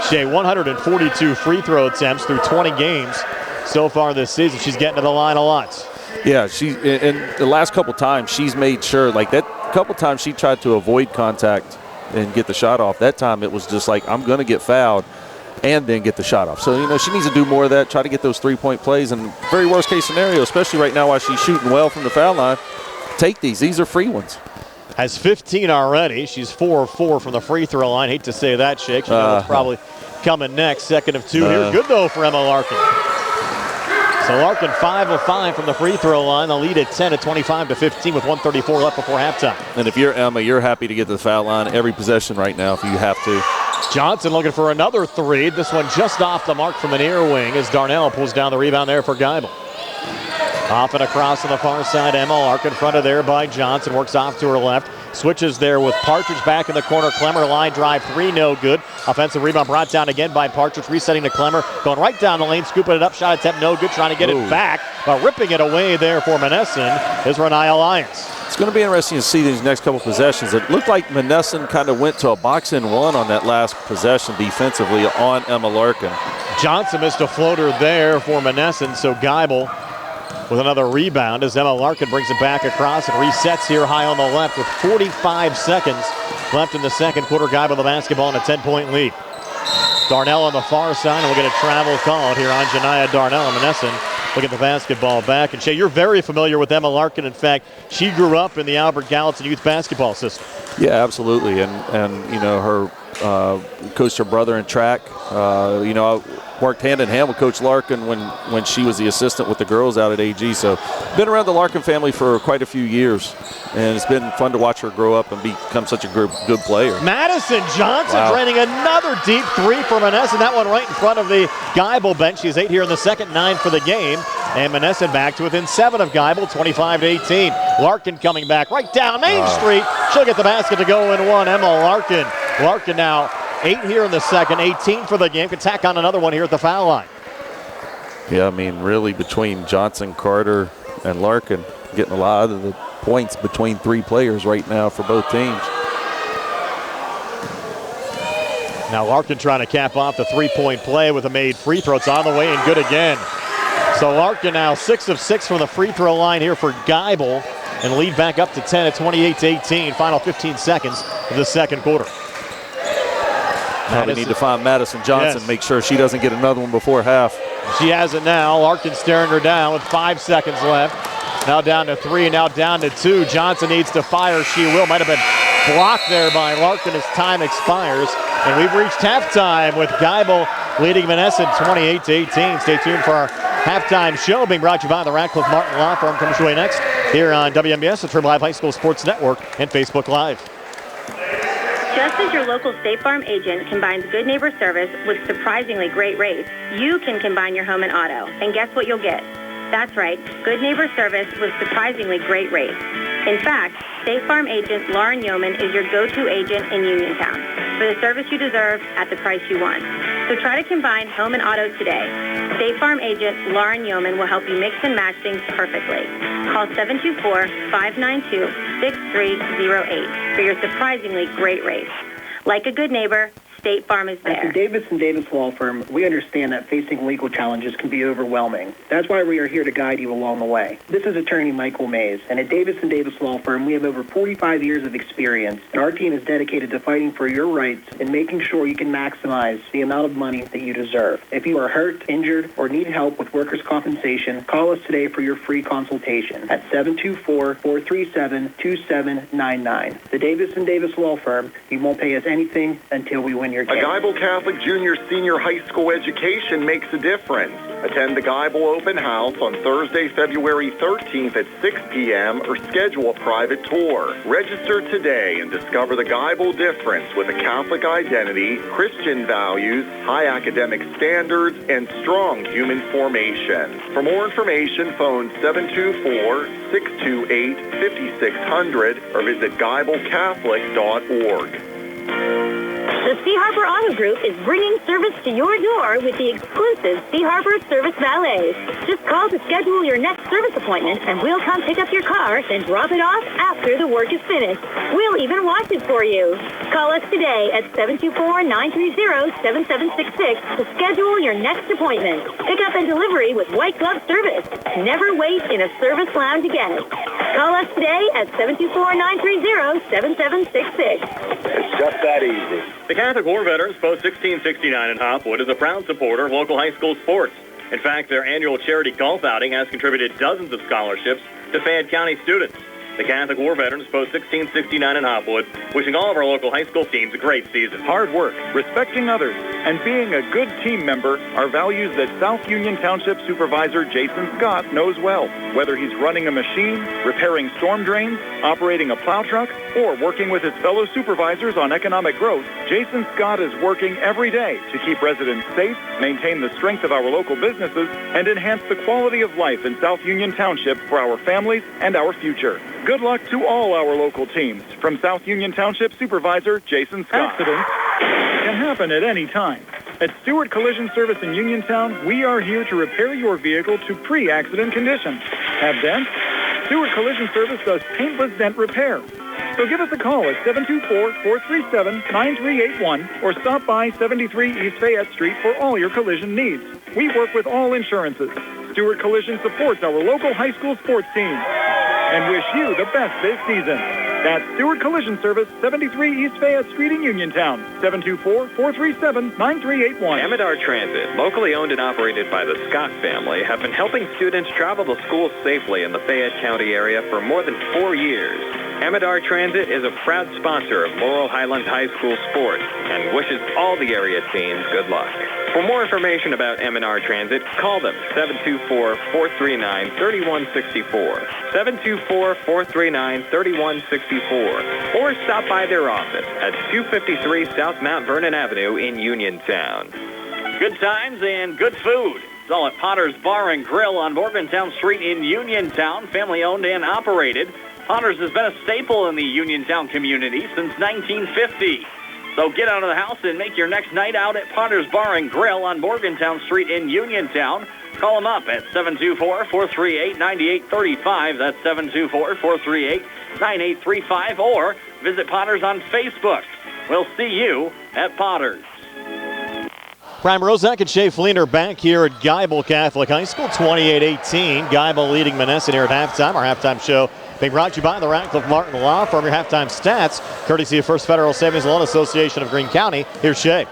Shea, 142 free throw attempts through 20 games so far this season. She's getting to the line a lot. Yeah, in the last couple times, she's made sure, like that couple times she tried to avoid contact and get the shot off. That time it was just like, I'm going to get fouled and then get the shot off. So, you know, she needs to do more of that, try to get those 3-point plays. And very worst case scenario, especially right now while she's shooting well from the foul line, take these. These are free ones. Has 15 already. She's 4 of 4 from the free throw line. Hate to say that, Shake. She knows what's probably coming next. 2nd of 2 here. Good, though, for Emma Larkin. So Larkin 5 of 5 from the free throw line. The lead at 10 at 25-15 with 1:34 left before halftime. And if you're Emma, you're happy to get to the foul line every possession right now if you have to. Johnson looking for another 3. This one just off the mark from the near wing as Darnell pulls down the rebound there for Geibel. Off and across on the far side. Emma Larkin fronted there by Johnson. Works off to her left. Switches there with Partridge back in the corner. Clemmer line drive 3, no good. Offensive rebound brought down again by Partridge. Resetting to Clemmer. Going right down the lane, scooping it up. Shot attempt no good. Trying to get it back. But ripping it away there for Monessen is Renaya Lyons. It's going to be interesting to see these next couple possessions. It looked like Monessen kind of went to a box-and-1 on that last possession defensively on Emma Larkin. Johnson missed a floater there for Monessen, so Geibel with another rebound as Emma Larkin brings it back across and resets here high on the left with 45 seconds left in the second quarter. Geibel the basketball in a 10-point lead. Darnell on the far side, and we'll get a travel call here on Janiyah Darnell. And Monessen will get the basketball back. And Shay, you're very familiar with Emma Larkin. In fact, she grew up in the Albert Gallatin youth basketball system. Yeah, absolutely. And you know, her coached her brother in track. You know, I worked hand in hand with Coach Larkin when she was the assistant with the girls out at AG. So been around the Larkin family for quite a few years. And it's been fun to watch her grow up and become such a good player. Madison Johnson draining another deep 3 for Monessen. That one right in front of the Geibel bench. She's 8 here in the second, 9 for the game. And Monessen back to within 7 of Geibel, 25-18. Larkin coming back right down Main Street. She'll get the basket to go in 1. Emma Larkin. Larkin now 8 here in the second, 18 for the game. Can tack on another one here at the foul line. Yeah, I mean, really between Johnson, Carter, and Larkin, getting a lot of the points between 3 players right now for both teams. Now Larkin trying to cap off the 3-point play with a made free throw. It's on the way and good again. So Larkin now 6 of 6 from the free throw line here for Geibel, and lead back up to 10 at 28-18. Final 15 seconds of the second quarter. Now we need to find Madison Johnson, yes. Make sure she doesn't get another one before half. She has it now. Larkin staring her down with 5 seconds left. Now down to 3, now down to 2. Johnson needs to fire. She will. Might have been blocked there by Larkin as time expires. And we've reached halftime with Geibel leading Monessen 28-18. Stay tuned for our halftime show being brought to you by the Radcliffe Martin Law Firm. Comes your way next here on WMBS, the Trim Live High School Sports Network, and Facebook Live. Just as your local State Farm agent combines good neighbor service with surprisingly great rates, you can combine your home and auto. And guess what you'll get? That's right, good neighbor service with surprisingly great rates. In fact, State Farm agent Lauren Yeoman is your go-to agent in Uniontown for the service you deserve at the price you want. So try to combine home and auto today. State Farm agent Lauren Yeoman will help you mix and match things perfectly. Call 724-592-6308 for your surprisingly great rates. Like a good neighbor, State Farm is there. At the Davis & Davis Law Firm, we understand that facing legal challenges can be overwhelming. That's why we are here to guide you along the way. This is attorney Michael Mays, and at Davis & Davis Law Firm, we have over 45 years of experience, and our team is dedicated to fighting for your rights and making sure you can maximize the amount of money that you deserve. If you are hurt, injured, or need help with workers' compensation, call us today for your free consultation at 724-437-2799. The Davis & Davis Law Firm, you won't pay us anything until we win your case. A Geibel Catholic Junior Senior High School education makes a difference. Attend the Geibel Open House on Thursday, February 13th at 6 p.m. or schedule a private tour. Register today and discover the Geibel difference with a Catholic identity, Christian values, high academic standards, and strong human formation. For more information, phone 724-628-5600 or visit GeibelCatholic.org. The Sea Harbor Auto Group is bringing service to your door with the exclusive Sea Harbor Service Valets. Just call to schedule your next service appointment, and we'll come pick up your car and drop it off after the work is finished. We'll even wash it for you. Call us today at 724-930-7766 to schedule your next appointment. Pickup and delivery with white glove service. Never wait in a service lounge again. Call us today at 724-930-7766. It's just that easy. The Catholic War Veterans Post 1669 in Hopwood is a proud supporter of local high school sports. In fact, their annual charity golf outing has contributed dozens of scholarships to Fayette County students. The Catholic War Veterans Post 1669 in Hopwood, wishing all of our local high school teams a great season. Hard work, respecting others, and being a good team member are values that South Union Township Supervisor Jason Scott knows well. Whether he's running a machine, repairing storm drains, operating a plow truck, or working with his fellow supervisors on economic growth, Jason Scott is working every day to keep residents safe, maintain the strength of our local businesses, and enhance the quality of life in South Union Township for our families and our future. Good luck to all our local teams. From South Union Township Supervisor Jason Scott. Accidents can happen at any time. At Stewart Collision Service in Uniontown, we are here to repair your vehicle to pre-accident condition. Have dents? Stewart Collision Service does paintless dent repair. So give us a call at 724-437-9381 or stop by 73 East Fayette Street for all your collision needs. We work with all insurances. Stewart Collision supports our local high school sports teams and wish you the best this season. That's Stewart Collision Service, 73 East Fayette Street in Uniontown, 724-437-9381. Mallard Transit, locally owned and operated by the Scott family, have been helping students travel to school safely in the Fayette County area for more than 4 years. Mallard Transit is a proud sponsor of Laurel Highlands High School sports and wishes all the area teams good luck. For more information about M&R Transit, call them 724-439-3164, 724-439-3164, or stop by their office at 253 South Mount Vernon Avenue in Uniontown. Good times and good food. It's all at Potter's Bar and Grill on Morgantown Street in Uniontown, family owned and operated. Potter's has been a staple in the Uniontown community since 1950. So get out of the house and make your next night out at Potter's Bar and Grill on Morgantown Street in Uniontown. Call them up at 724-438-9835. That's 724-438-9835. Or visit Potter's on Facebook. We'll see you at Potter's. Prime Rozak and Shea Fleener back here at Geibel Catholic High School, 28-18. Geibel leading Monessen here at halftime. Our halftime show being brought to you by the Ratcliffe Martin Law Firm. Your halftime stats, courtesy of First Federal Savings Loan Association of Greene County. Here's Shea.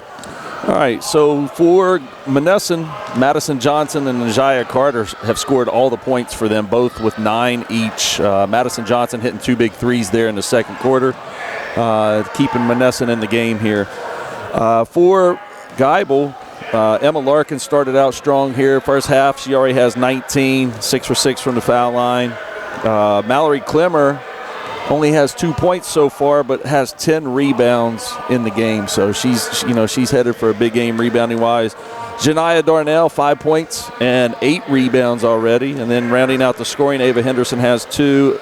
All right, so for Monessen, Madison Johnson and Najaya Carter have scored all the points for them, both with 9 each. Madison Johnson hitting 2 big threes there in the second quarter, keeping Monessen in the game here. For Geibel, Emma Larkin started out strong here. First half, she already has 19, 6 for 6 from the foul line. Mallory Clemmer only has 2 points so far, but has 10 rebounds in the game. So she's headed for a big game rebounding wise. Janiyah Darnell, 5 points and 8 rebounds already. And then rounding out the scoring, Ava Henderson has 2,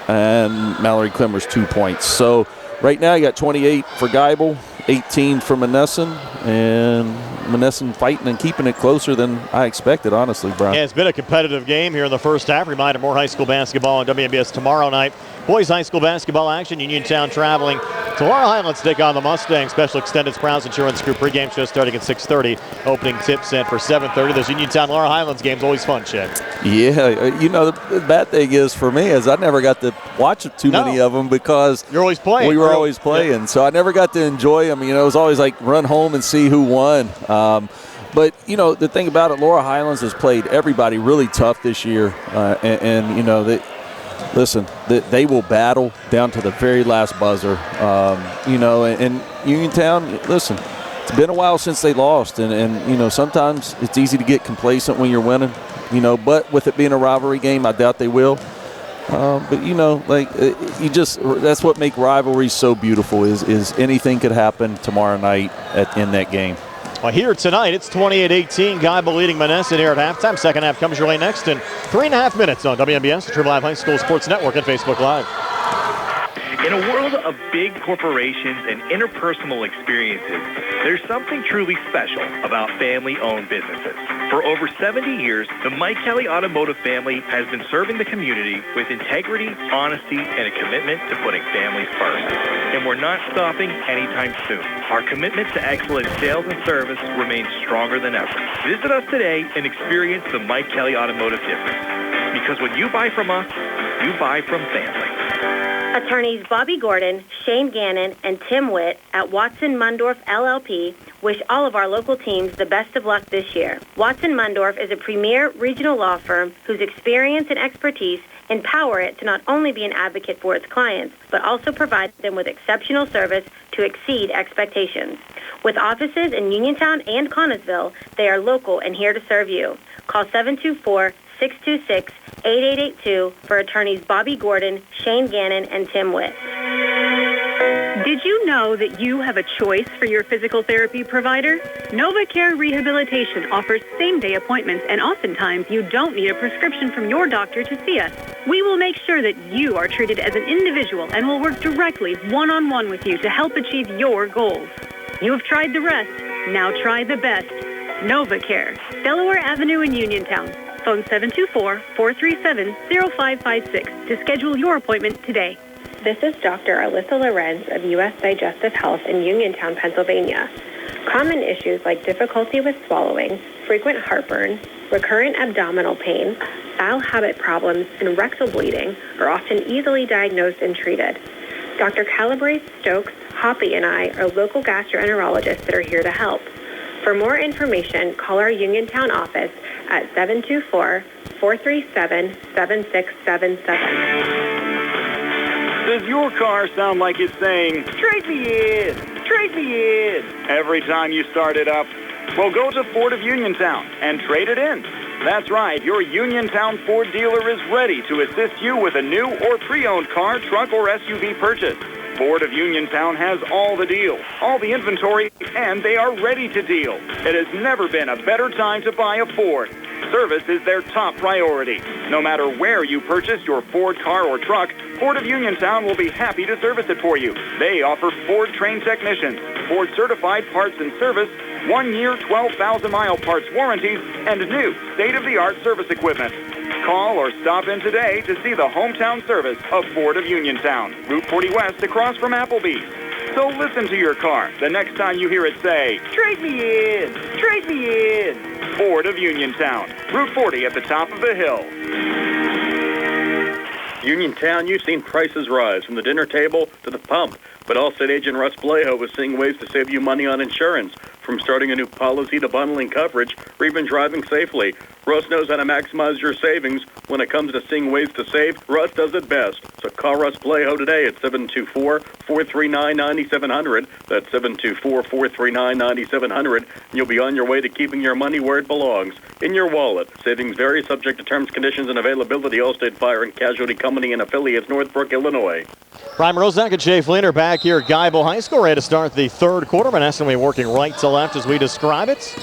and Mallory Clemmer's 2 points. So right now you got 28 for Geibel, 18 for Monessen, and Monessen fighting and keeping it closer than I expected, honestly, Brian. Yeah, it's been a competitive game here in the first half. Reminder, more high school basketball on WNBS tomorrow night. Boys high school basketball action. Uniontown traveling to Laurel Highlands to take on the Mustangs. Special extended Browns Insurance Group pregame show starting at 6:30. Opening tip set for 7:30. Those Uniontown Laurel Highlands games always fun, Chad. Yeah, the bad thing is for me is I never got to watch too many of them because you're always playing. We were always playing, yeah. So I never got to enjoy them. It was always like run home and see who won. But, the thing about it, Laurel Highlands has played everybody really tough this year. They will battle down to the very last buzzer. And Uniontown, listen, it's been a while since they lost. And sometimes it's easy to get complacent when you're winning. But with it being a rivalry game, I doubt they will. That's what makes rivalries so beautiful is anything could happen tomorrow night in that game. Well, here tonight, it's 28-18. Geibel leading Monessen here at halftime. Second half comes your way next in 3.5 minutes on WNBS, the Triple Live High School Sports Network, and Facebook Live. In a world of big corporations and interpersonal experiences, there's something truly special about family-owned businesses. For over 70 years, the Mike Kelly Automotive family has been serving the community with integrity, honesty, and a commitment to putting families first. And we're not stopping anytime soon. Our commitment to excellent sales and service remains stronger than ever. Visit us today and experience the Mike Kelly Automotive difference. Because when you buy from us, you buy from family. Attorneys Bobby Gordon, Shane Gannon, and Tim Witt at Watson Mundorf LLP wish all of our local teams the best of luck this year. Watson Mundorf is a premier regional law firm whose experience and expertise empower it to not only be an advocate for its clients, but also provide them with exceptional service to exceed expectations. With offices in Uniontown and Connellsville, they are local and here to serve you. Call 724-626-8882 for attorneys Bobby Gordon, Shane Gannon, and Tim Witt. Did you know that you have a choice for your physical therapy provider? NovaCare Rehabilitation offers same-day appointments, and oftentimes you don't need a prescription from your doctor to see us. We will make sure that you are treated as an individual and will work directly one-on-one with you to help achieve your goals. You have tried the rest. Now try the best. NovaCare, Delaware Avenue in Uniontown. Phone 724-437-0556 to schedule your appointment today. This is Dr. Alyssa Lorenz of U.S. Digestive Health in Uniontown, Pennsylvania. Common issues like difficulty with swallowing, frequent heartburn, recurrent abdominal pain, bowel habit problems, and rectal bleeding are often easily diagnosed and treated. Dr. Calabrese Stokes, Hoppy, and I are local gastroenterologists that are here to help. For more information, call our Uniontown office at 724-437-7677. Does your car sound like it's saying, "Trade me in, trade me in," every time you start it up? Well, go to Ford of Uniontown and trade it in. That's right, your Uniontown Ford dealer is ready to assist you with a new or pre-owned car, truck, or SUV purchase. Ford of Uniontown has all the deals, all the inventory, and they are ready to deal. It has never been a better time to buy a Ford. Service is their top priority. No matter where you purchase your Ford car or truck, Ford of Uniontown will be happy to service it for you. They offer Ford trained technicians, board certified parts and service, 1 year, 12,000-mile parts warranties, and new state-of-the-art service equipment. Call or stop in today to see the hometown service of Ford of Uniontown, Route 40 West across from Applebee's. So listen to your car the next time you hear it say, "Trade me in, trade me in." Ford of Uniontown, Route 40 at the top of the hill. Uniontown, you've seen prices rise from the dinner table to the pump. But Allstate agent Russ Blejo is seeing ways to save you money on insurance, from starting a new policy to bundling coverage or even driving safely. Russ knows how to maximize your savings. When it comes to seeing ways to save, Russ does it best. So call Russ Blejo today at 724-439-9700. That's 724-439-9700. And you'll be on your way to keeping your money where it belongs, in your wallet. Savings vary, subject to terms, conditions, and availability. Allstate Fire and Casualty Company and affiliates, Northbrook, Illinois. Brian Rozak and Jay Fleener back here at Geibel High School, ready to start the third quarter. Monessen will be working right to left as we describe it.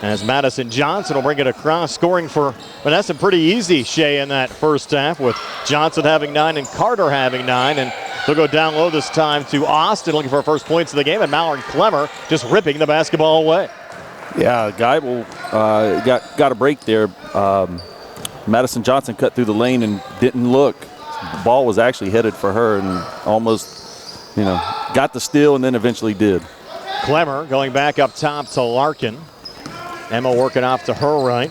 As Madison Johnson will bring it across, scoring for Monessen pretty easy, Shea, in that first half, with Johnson having 9 and Carter having 9. And they'll go down low this time to Austin, looking for first points of the game, and Mallard Clemmer just ripping the basketball away. Yeah, Geibel got a break there. Madison Johnson cut through the lane and didn't look. The ball was actually headed for her and almost, got the steal and then eventually did. Clemmer going back up top to Larkin. Emma working off to her right.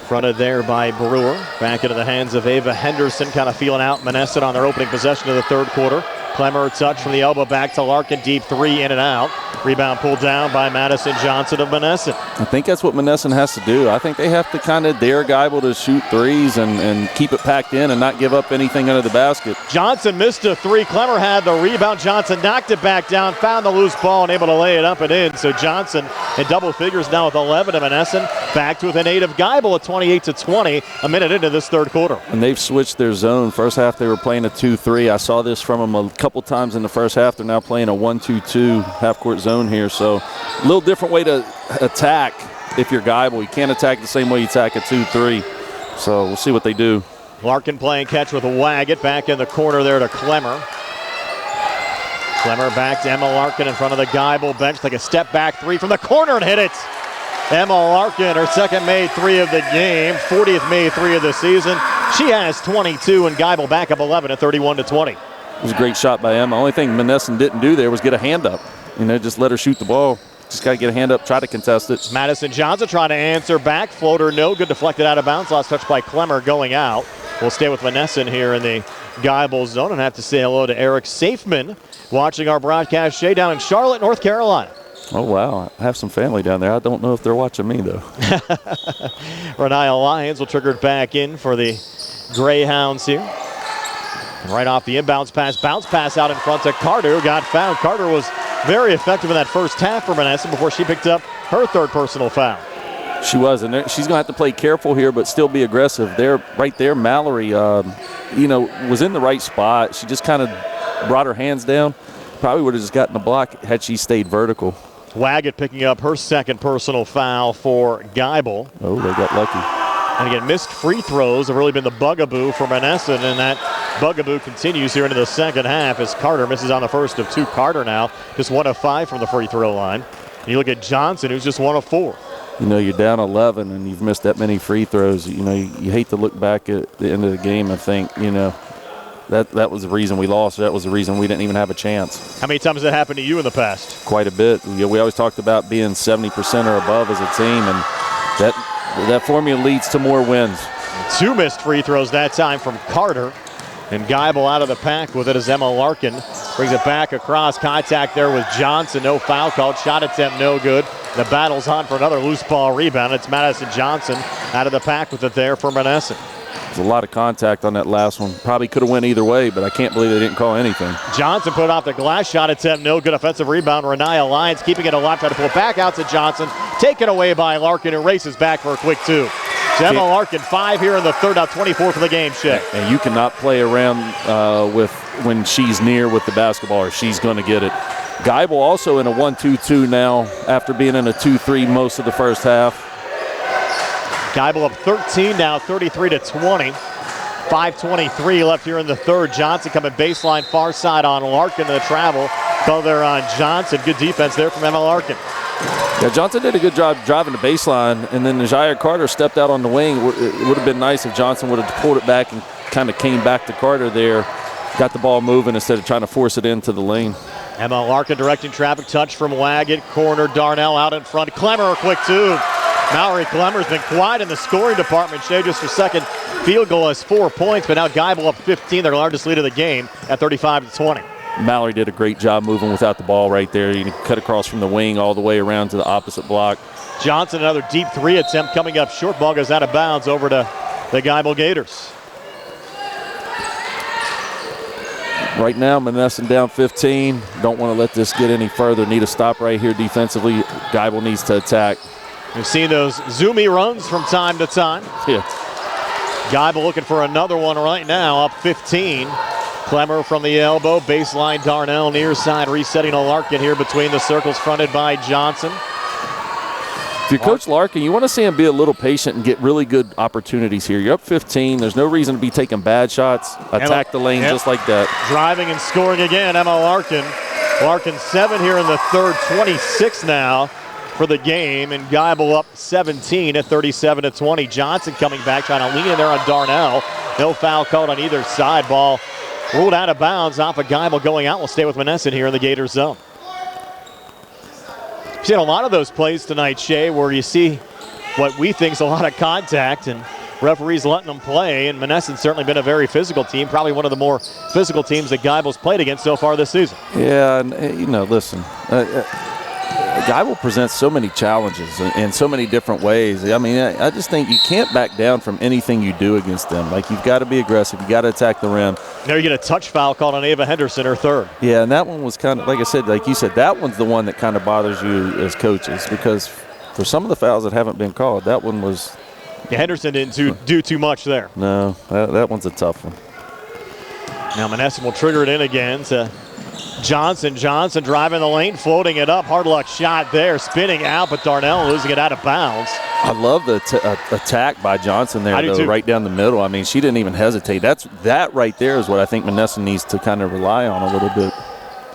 Fronted there by Brewer. Back into the hands of Ava Henderson, kind of feeling out Monessen on their opening possession of the third quarter. Clemmer touch from the elbow back to Larkin, deep three, in and out. Rebound pulled down by Madison Johnson of Monessen. I think that's what Monessen has to do. I think they have to kind of dare Geibel to shoot threes and keep it packed in and not give up anything under the basket. Johnson missed a three. Clemmer had the rebound. Johnson knocked it back down, found the loose ball, and able to lay it up and in. So Johnson in double figures now with 11 of Monessen. Back to within 8 of Geibel at 28-20, a minute into this third quarter. And they've switched their zone. First half they were playing a 2-3. I saw this from them a couple times in the first half. They're now playing a 1-2-2 half-court zone here. So a little different way to attack if you're Geibel. You can't attack the same way you attack a 2-3. So we'll see what they do. Larkin playing catch with Waggett. Back in the corner there to Clemmer. Clemmer back to Emma Larkin in front of the Geibel bench. Take a step back three from the corner and hit it. Emma Larkin, her second made three of the game, 40th made three of the season. She has 22, and Geibel back up 11 at 31-20. It was a great shot by Emma. Only thing Monessen didn't do there was get a hand up. Just let her shoot the ball. Just got to get a hand up, try to contest it. Madison Johnson trying to answer back. Floater no good, deflected out of bounds. Last touch by Clemmer going out. We'll stay with Monessen here in the Geibel zone and have to say hello to Eric Safeman watching our broadcast Shea down in Charlotte, North Carolina. Oh, wow. I have some family down there. I don't know if they're watching me, though. Renia Lyons will trigger it back in for the Greyhounds here. And right off the inbounds pass, bounce pass out in front to Carter, who got fouled. Carter was very effective in that first half for Monessen before she picked up her third personal foul. She was, and she's going to have to play careful here but still be aggressive. Right there, Mallory, was in the right spot. She just kind of brought her hands down. Probably would have just gotten the block had she stayed vertical. Waggett picking up her second personal foul for Geibel. Oh, they got lucky. And again, missed free throws have really been the bugaboo for Monessen, and that bugaboo continues here into the second half as Carter misses on the first of two. Carter now just 1 of 5 from the free throw line. And you look at Johnson, who's just 1 of 4. You're down 11 and you've missed that many free throws. You hate to look back at the end of the game and think, that was the reason we lost. That was the reason we didn't even have a chance. How many times has that happened to you in the past? Quite a bit. We always talked about being 70% or above as a team, and that formula leads to more wins. 2 missed free throws that time from Carter. And Geibel out of the pack with it as Emma Larkin brings it back across. Contact there with Johnson. No foul called. Shot attempt no good. The battle's on for another loose ball rebound. It's Madison Johnson out of the pack with it there for Monessen. There's a lot of contact on that last one. Probably could have went either way, but I can't believe they didn't call anything. Johnson put off the glass shot attempt. No good. Offensive rebound. Renia Lyons keeping it alive. Trying to pull it back out to Johnson. Taken away by Larkin, who races back for a quick 2. So Emma Larkin 5 here in the third, out 24 for the game, Shea. And you cannot play around with when she's near with the basketball or she's going to get it. Geibel also in a 1-2-2 now after being in a 2-3 most of the first half. Geibel up 13 now, 33-20. 5:23 left here in the third. Johnson coming baseline far side on Larkin to the travel. Call there on Johnson. Good defense there from Emma Larkin. Yeah, Johnson did a good job driving the baseline, and then Najee Carter stepped out on the wing. It would have been nice if Johnson would have pulled it back and kind of came back to Carter there, got the ball moving instead of trying to force it into the lane. Emma Larkin directing traffic, touch from Waggett, corner, Darnell out in front. Clemmer a quick two. Mallory Clemmer's been quiet in the scoring department. Shea just her second field goal has 4 points, but now Geibel up 15, their largest lead of the game at 35-20. Mallory did a great job moving without the ball right there. You cut across from the wing all the way around to the opposite block. Johnson, another deep three attempt coming up short. Ball goes out of bounds over to the Geibel Gators. Right now, Monessen down 15. Don't want to let this get any further. Need a stop right here defensively. Geibel needs to attack. We've seen those zoomy runs from time to time. Yeah. Geibel looking for another one right now, up 15. Clemmer from the elbow, baseline Darnell near side, resetting a Larkin here between the circles, fronted by Johnson. If you're Coach Larkin, you want to see him be a little patient and get really good opportunities here. You're up 15. There's no reason to be taking bad shots. Attack the lane just like that. Driving and scoring again, Emma Larkin. Larkin 7 here in the third, 26 now for the game, and Geibel up 17 at 37-20. Johnson coming back, trying to lean in there on Darnell. No foul called on either side. Ball ruled out of bounds off of Geibel going out. We'll stay with Monessen here in the Gators zone. We've seen a lot of those plays tonight, Shea, where you see what we think is a lot of contact and referees letting them play, and Monessen's certainly been a very physical team, probably one of the more physical teams that Geibel's played against so far this season. Yeah, and listen, Geibel presents so many challenges in so many different ways. I mean, I just think you can't back down from anything you do against them. Like, you've got to be aggressive. You got to attack the rim. Now you get a touch foul called on Ava Henderson, her third. Yeah, and that one was kind of, like I said, like you said, that one's the one that kind of bothers you as coaches, because for some of the fouls that haven't been called, that one was... Yeah, Henderson didn't do too much there. No, that one's a tough one. Now Monessen will trigger it in again to Johnson. Johnson driving the lane, floating it up. Hard luck shot there, spinning out, but Darnell losing it out of bounds. I love the attack by Johnson there, though, right down the middle. I mean, she didn't even hesitate. That right there is what I think Monessen needs to kind of rely on a little bit.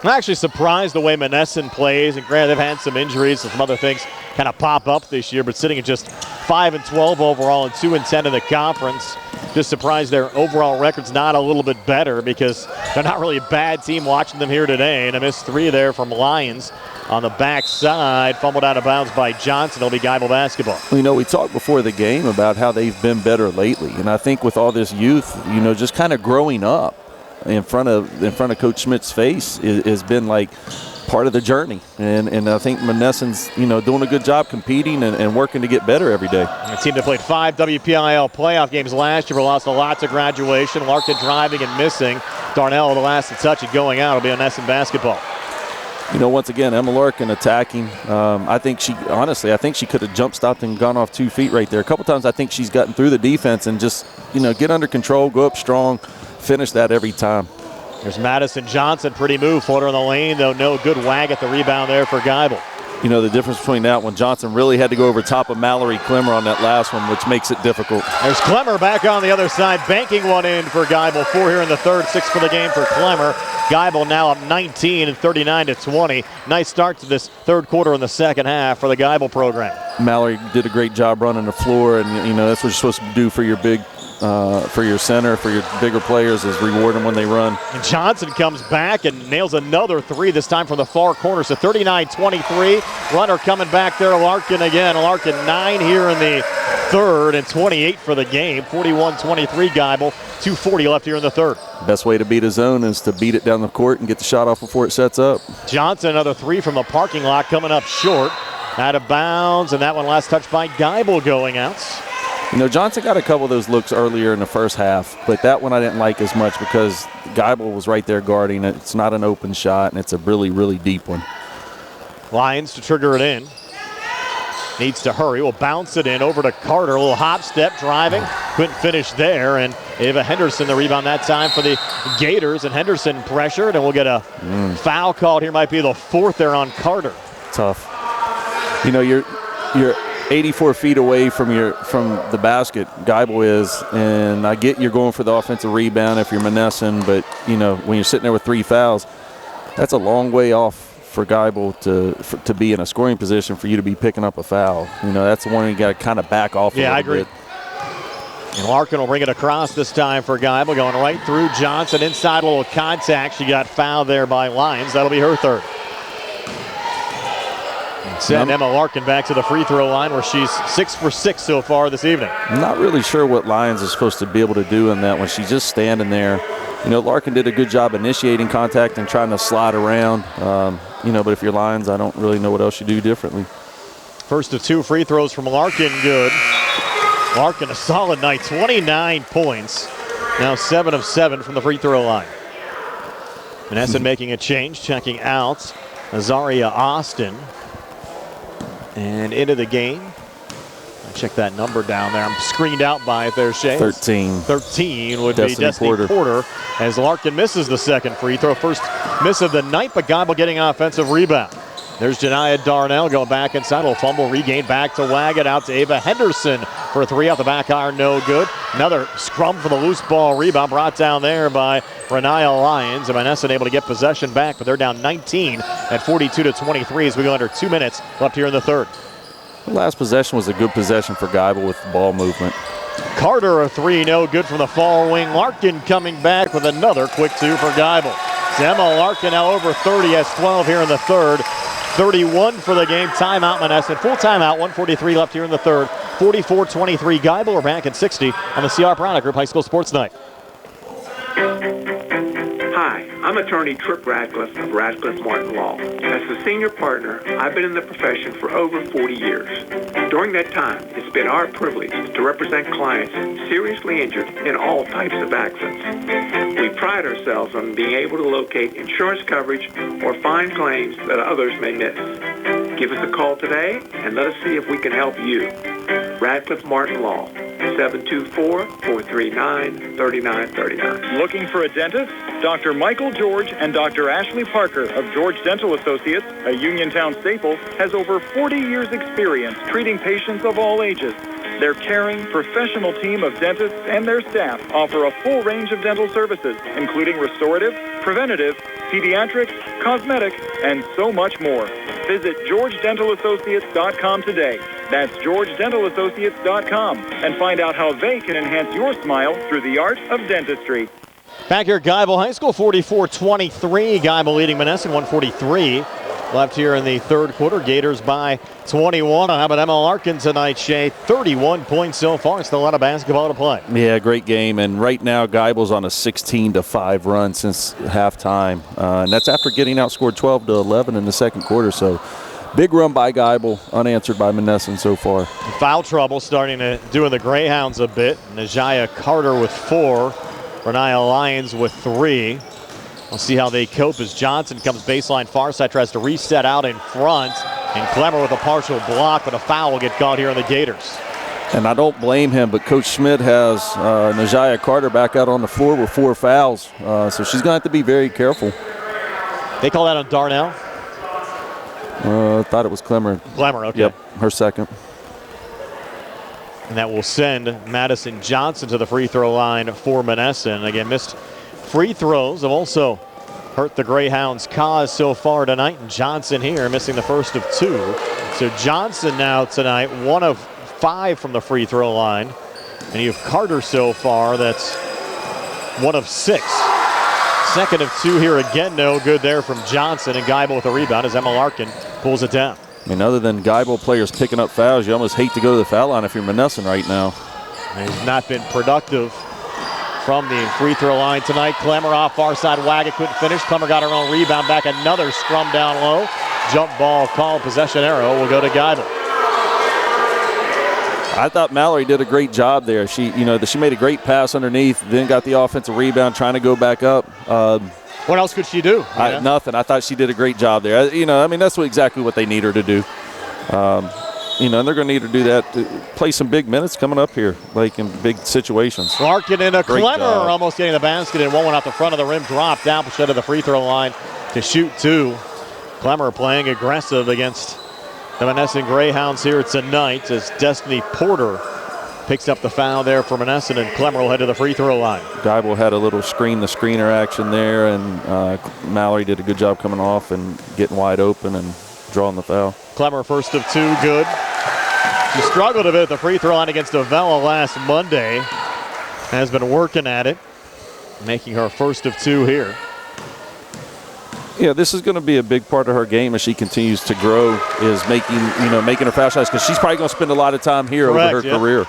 I'm actually surprised the way Monessen plays, and granted they've had some injuries and some other things kind of pop up this year, but sitting at just 5-12 overall and 2-10 in the conference. Just surprised their overall record's not a little bit better, because they're not really a bad team watching them here today. And a missed three there from Lyons on the backside, fumbled out of bounds by Johnson. It'll be Geibel basketball. Well, we talked before the game about how they've been better lately, and I think with all this youth, just kind of growing up in front of Coach Schmidt's face has been like part of the journey, and I think Monessen's doing a good job competing and working to get better every day. A team that played 5 WPIAL playoff games last year, but lost a lot to graduation. Larkin driving and missing. Darnell the last to touch it going out. It'll be Monessen basketball. Once again, Emma Larkin attacking. I think she could have jump stopped and gone off 2 feet right there. A couple times I think she's gotten through the defense and just get under control, go up strong, finish that every time. There's Madison Johnson, pretty move, floater in the lane, though no good wag at the rebound there for Geibel. The difference between that one, Johnson really had to go over top of Mallory Clemmer on that last one, which makes it difficult. There's Clemmer back on the other side, banking one in for Geibel. 4 here in the third, 6 for the game for Clemmer. Geibel now up 19 and 39-20. Nice start to this third quarter in the second half for the Geibel program. Mallory did a great job running the floor, and that's what you're supposed to do for your for your center, for your bigger players, is reward them when they run. And Johnson comes back and nails another three, this time from the far corner. So 39-23. Runner coming back there, Larkin again. Larkin 9 here in the third and 28 for the game. 41-23 Geibel. 2:40 left here in the third. Best way to beat a zone is to beat it down the court and get the shot off before it sets up. Johnson, another three from the parking lot, coming up short. Out of bounds, and that one last touched by Geibel going out. Johnson got a couple of those looks earlier in the first half, but that one I didn't like as much because Geibel was right there guarding it. It's not an open shot, and it's a really, really deep one. Lions to trigger it in. Needs to hurry. Will bounce it in over to Carter. A little hop step, driving. Couldn't finish there, and Ava Henderson the rebound that time for the Gators, and Henderson pressured, and we'll get a foul called here. Might be the fourth there on Carter. Tough. You're 84 feet away from the basket, Geibel is, and I get you're going for the offensive rebound if you're Monessen, but when you're sitting there with 3 fouls, that's a long way off for Geibel to be in a scoring position for you to be picking up a foul. You know, that's the one you got to kind of back off a little I agree. bit. And Larkin will bring it across this time for Geibel, going right through Johnson. Inside, a little contact. She got fouled there by Lyons. That'll be her third. Send Emma Larkin back to the free throw line where she's 6 for 6 so far this evening. I'm not really sure what Lyons is supposed to be able to do in that when she's just standing there. You know, Larkin did a good job initiating contact and trying to slide around. You know, but if you're Lyons, I don't really know what else you do differently. First of 2 free throws from Larkin, good. Larkin, a solid night, 29 points. Now 7 of 7 from the free throw line. Monessen making a change, checking out Azaria Austin. And into the game. I check that number down there. I'm screened out by it there, Shay. 13. 13 would be Destiny Porter as Larkin misses the second free throw. First miss of the night, but Geibel getting an offensive rebound. There's Janiyah Darnell going back inside. Will fumble, regain back to Wagon, out to Ava Henderson for a 3 off the back iron, no good. Another scrum for the loose ball rebound brought down there by Renaya Lyons. And Monessen able to get possession back, but they're down 19 at 42-23 as we go under 2 minutes left here in the third. The last possession was a good possession for Geibel with ball movement. Carter, a 3, no good from the far wing. Larkin coming back with another quick 2 for Geibel. Emma Larkin now over 30, has 12 here in the third. 31 for the game. Timeout, Monessen. Full timeout, 1:43 left here in the third. 44-23 Geibel. We're back at 60 on the C.R. Product Group High School Sports Night. Hi, I'm attorney Trip Radcliffe of Radcliffe Martin Law. As the senior partner, I've been in the profession for over 40 years. During that time, it's been our privilege to represent clients seriously injured in all types of accidents. We pride ourselves on being able to locate insurance coverage or find claims that others may miss. Give us a call today and let us see if we can help you. Radcliffe Martin Law, 724-439-3939. Looking for a dentist? Dr. Michael George and Dr. Ashley Parker of George Dental Associates, a Uniontown staple, has over 40 years' experience treating patients of all ages. Their caring, professional team of dentists and their staff offer a full range of dental services, including restorative, preventative, pediatrics, cosmetic, and so much more. Visit GeorgeDentalAssociates.com today. That's GeorgeDentalAssociates.com and find out how they can enhance your smile through the art of dentistry. Back here at Geibel High School, 44-23. Geibel leading Monessen, 1:43 left here in the third quarter. Gators by 21. How about Emma Larkin tonight, Shay? 31 points so far. Still a lot of basketball to play. Yeah, great game. And right now, Geibel's on a 16-5 run since halftime. And that's after getting outscored 12-11 in the second quarter. So big run by Geibel, unanswered by Monessen so far. Foul trouble starting to do in the Greyhounds a bit. Najaya Carter with 4. Renaya Lyons with 3. We'll see how they cope as Johnson comes baseline far side, tries to reset out in front. And Clemmer with a partial block, but a foul will get called here on the Gators. And I don't blame him, but Coach Schmidt has Najaya Carter back out on the floor with 4 fouls. So she's going to have to be very careful. They call that on Darnell? I thought it was Clemmer. Clemmer, okay. Yep, her second. And that will send Madison Johnson to the free throw line for Monessen. Again, missed free throws have also hurt the Greyhounds' cause so far tonight. And Johnson here missing the first of 2. So Johnson now tonight 1 of 5 from the free throw line. And you have Carter so far, that's 1 of 6. Second of 2 here again, no good there from Johnson. And Geibel with a rebound as Emma Larkin pulls it down. I mean, other than Geibel players picking up fouls, you almost hate to go to the foul line if you're Monessen right now. He's not been productive from the free throw line tonight. Clemmer off far side, Wagon couldn't finish. Clemmer got her own rebound back, another scrum down low. Jump ball called, possession arrow will go to Geibel. I thought Mallory did a great job there. She made a great pass underneath, then got the offensive rebound, trying to go back up. What else could she do? Nothing. I thought she did a great job there. That's exactly what they need her to do. And they're going to need her to do that, to play some big minutes coming up here, like in big situations. Larkin and a Clemmer almost getting the basket, and one went off the front of the rim, dropped down, pushed of the free throw line to shoot 2. Clemmer playing aggressive against the Monessen Greyhounds here tonight as Destiny Porter picks up the foul there for Monessen, and Clemmer will head to the free throw line. Geibel had a little screen-the-screener action there, and Mallory did a good job coming off and getting wide open and drawing the foul. Clemmer, first of 2, good. She struggled a bit at the free throw line against Avella last Monday. Has been working at it, making her first of 2 here. Yeah, this is going to be a big part of her game as she continues to grow, is making her foul shots, because she's probably going to spend a lot of time here over her career.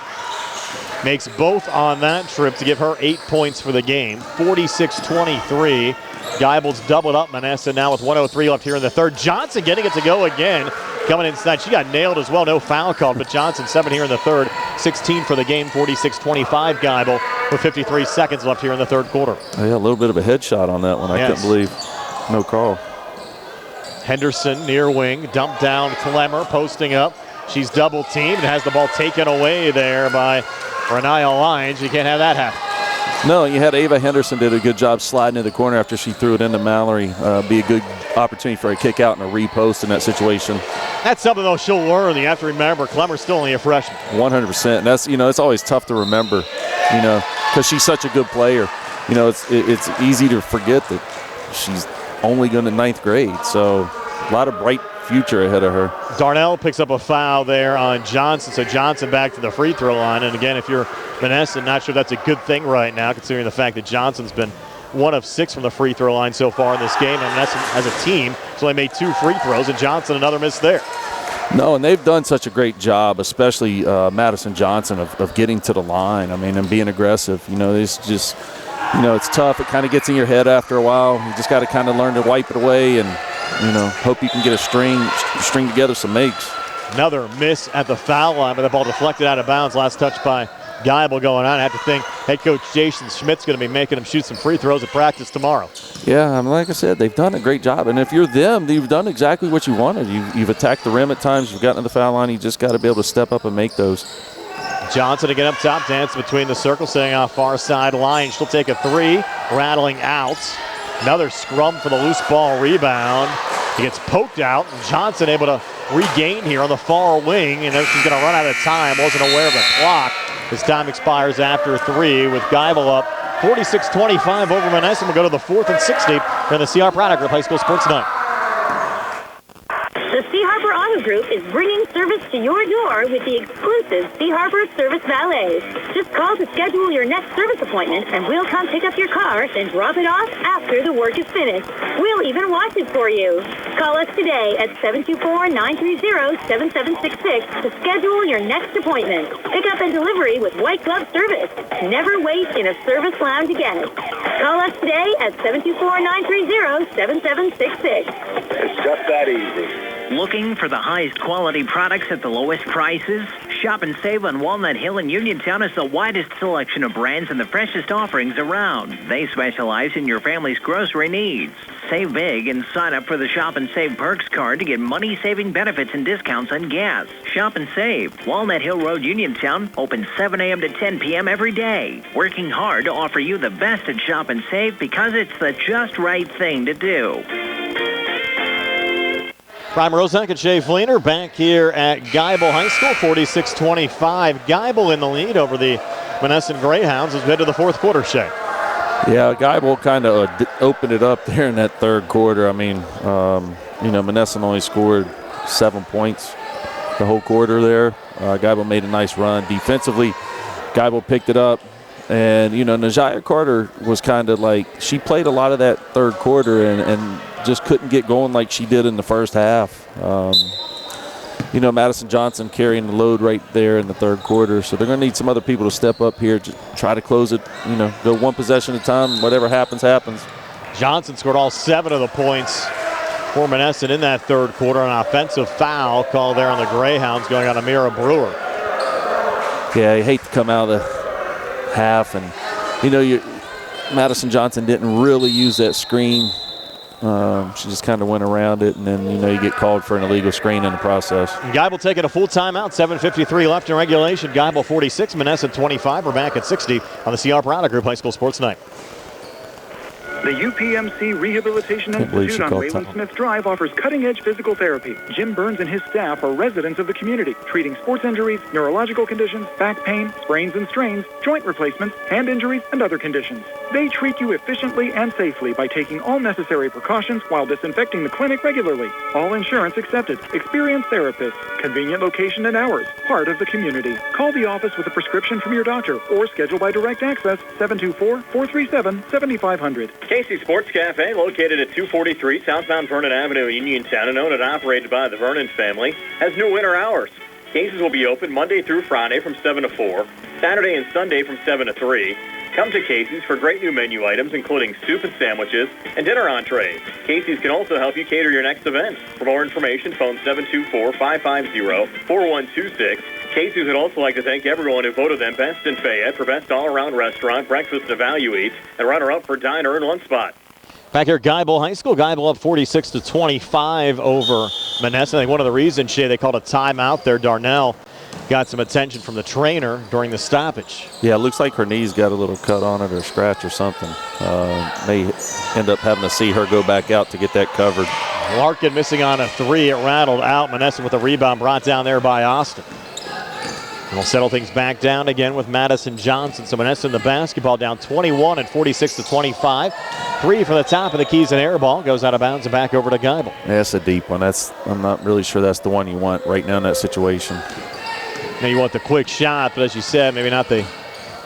Makes both on that trip to give her 8 points for the game. 46-23. Geibel's doubled up Monessen now with 1:03 left here in the third. Johnson getting it to go again. Coming inside. She got nailed as well. No foul called, but Johnson 7 here in the third. 16 for the game. 46-25 Geibel with 53 seconds left here in the third quarter. Oh, yeah, a little bit of a headshot on that one. I couldn't believe. No call. Henderson near wing. Dumped down Clemmer. Posting up. She's double teamed and has the ball taken away there by Renaya Lyons. You can't have that happen. No, you had Ava Henderson did a good job sliding in the corner after she threw it into Mallory. Be a good opportunity for a kick out and a repost in that situation. That's something, though, she'll learn. You have to remember, Clemmer's still only a freshman. 100%. And that's, it's always tough to remember, because she's such a good player. It's easy to forget that she's only going to 9th grade. So a lot of bright future ahead of her. Darnell picks up a foul there on Johnson, so Johnson back to the free throw line. And again, if you're Monessen, not sure that's a good thing right now, considering the fact that Johnson's been 1 of 6 from the free throw line so far in this game. And Monessen, as a team, has only made 2 free throws, and Johnson another miss there. No, and they've done such a great job, especially Madison Johnson, of getting to the line. I mean, and being aggressive. It's just, it's tough. It kind of gets in your head after a while. You just got to kind of learn to wipe it away and, hope you can get a string together some makes. Another miss at the foul line, but the ball deflected out of bounds. Last touch by Geibel going on. I have to think head coach Jason Schmidt's going to be making him shoot some free throws at practice tomorrow. Yeah, like I said, they've done a great job. And if you're them, you've done exactly what you wanted. You've attacked the rim at times. You've gotten to the foul line. You just got to be able to step up and make those. Johnson again up top, dance between the circles, staying off far side line. She'll take a 3, rattling out. Another scrum for the loose ball rebound. He gets poked out, and Johnson able to regain here on the far wing, and she's going to run out of time. Wasn't aware of the clock. His time expires after 3 with Geibel up 46-25 over Monessen. We'll go to the 4th and 60 in the C.R. Product Group High School Sports Night. The Sea Harbor Auto Group is bringing service to your door with the exclusive Sea Harbor Service Valet. Just call to schedule your next service appointment, and we'll come pick up your car and drop it off after the work is finished. We'll even wash it for you. Call us today at 724-930-7766 to schedule your next appointment. Pick up and delivery with white glove service. Never wait in a service lounge again. Call us today at 724-930-7766. It's just that easy. Looking for the highest quality products at the lowest prices? Shop and save on Walnut Hill in Uniontown has the widest selection of brands and the freshest offerings around. They specialize in your family's grocery needs. Save big and sign up for the Shop and Save Perks card to get money-saving benefits and discounts on gas. Shop and Save. Walnut Hill Road, Uniontown, open 7 a.m. to 10 p.m. every day. Working hard to offer you the best at Shop and Save because it's the just right thing to do. Prime Rozak and Shea Fleener back here at Geibel High School, 46-25. Geibel in the lead over the Monessen Greyhounds as we head to the 4th quarter, Shea. Yeah, Geibel kind of opened it up there in that 3rd quarter. I mean, Monessen only scored 7 points the whole quarter there. Geibel made a nice run. Defensively, Geibel picked it up. And, Najaya Carter was kind of like, she played a lot of that 3rd quarter and just couldn't get going like she did in the first half. Madison Johnson carrying the load right there in the 3rd quarter. So they're going to need some other people to step up here, to try to close it, go 1 possession at a time. Whatever happens, happens. Johnson scored all 7 of the points for Monessen in that 3rd quarter. An offensive foul called there on the Greyhounds going on Amira Brewer. Yeah, you hate to come out of the half and, Madison Johnson didn't really use that screen. She just kind of went around it, and then, you get called for an illegal screen in the process. Geibel taking a full timeout, 7:53 left in regulation. Geibel 46, Monessen 25. We're back at 60 on the CR Product Group High School Sports Night. The UPMC Rehabilitation Institute on Wayland Smith Drive offers cutting-edge physical therapy. Jim Burns and his staff are residents of the community, treating sports injuries, neurological conditions, back pain, sprains and strains, joint replacements, hand injuries, and other conditions. They treat you efficiently and safely by taking all necessary precautions while disinfecting the clinic regularly. All insurance accepted. Experienced therapists. Convenient location and hours. Part of the community. Call the office with a prescription from your doctor or schedule by direct access 724-437-7500. Casey's Sports Cafe, located at 243 southbound Vernon Avenue in Uniontown and owned and operated by the Vernon family, has new winter hours. Casey's will be open Monday through Friday from 7 to 4, Saturday and Sunday from 7 to 3. Come to Casey's for great new menu items, including soup and sandwiches and dinner entrees. Casey's can also help you cater your next event. For more information, phone 724-550-4126. Casey's would also like to thank everyone who voted them Best in Fayette for Best All-Around Restaurant, Breakfast and Value Eats, and runner-up for Diner and Lunch Spot. Back here at Geibel High School, Geibel up 46-25 over Monessen. I think one of the reasons, Shay, they called a timeout there. Darnell got some attention from the trainer during the stoppage. Yeah, it looks like her knee's got a little cut on it or scratch or something. May end up having to see her go back out to get that covered. Larkin missing on a three. It rattled out. Monessen with a rebound brought down there by Austin. And we'll settle things back down again with Madison Johnson. So Monessen the basketball down 21 and 46-25. Three from the top of the Keys and air ball. Goes out of bounds and back over to Geibel. Yeah, that's a deep one. I'm not really sure that's the one you want right now in that situation. Now you want the quick shot, but as you said, maybe not the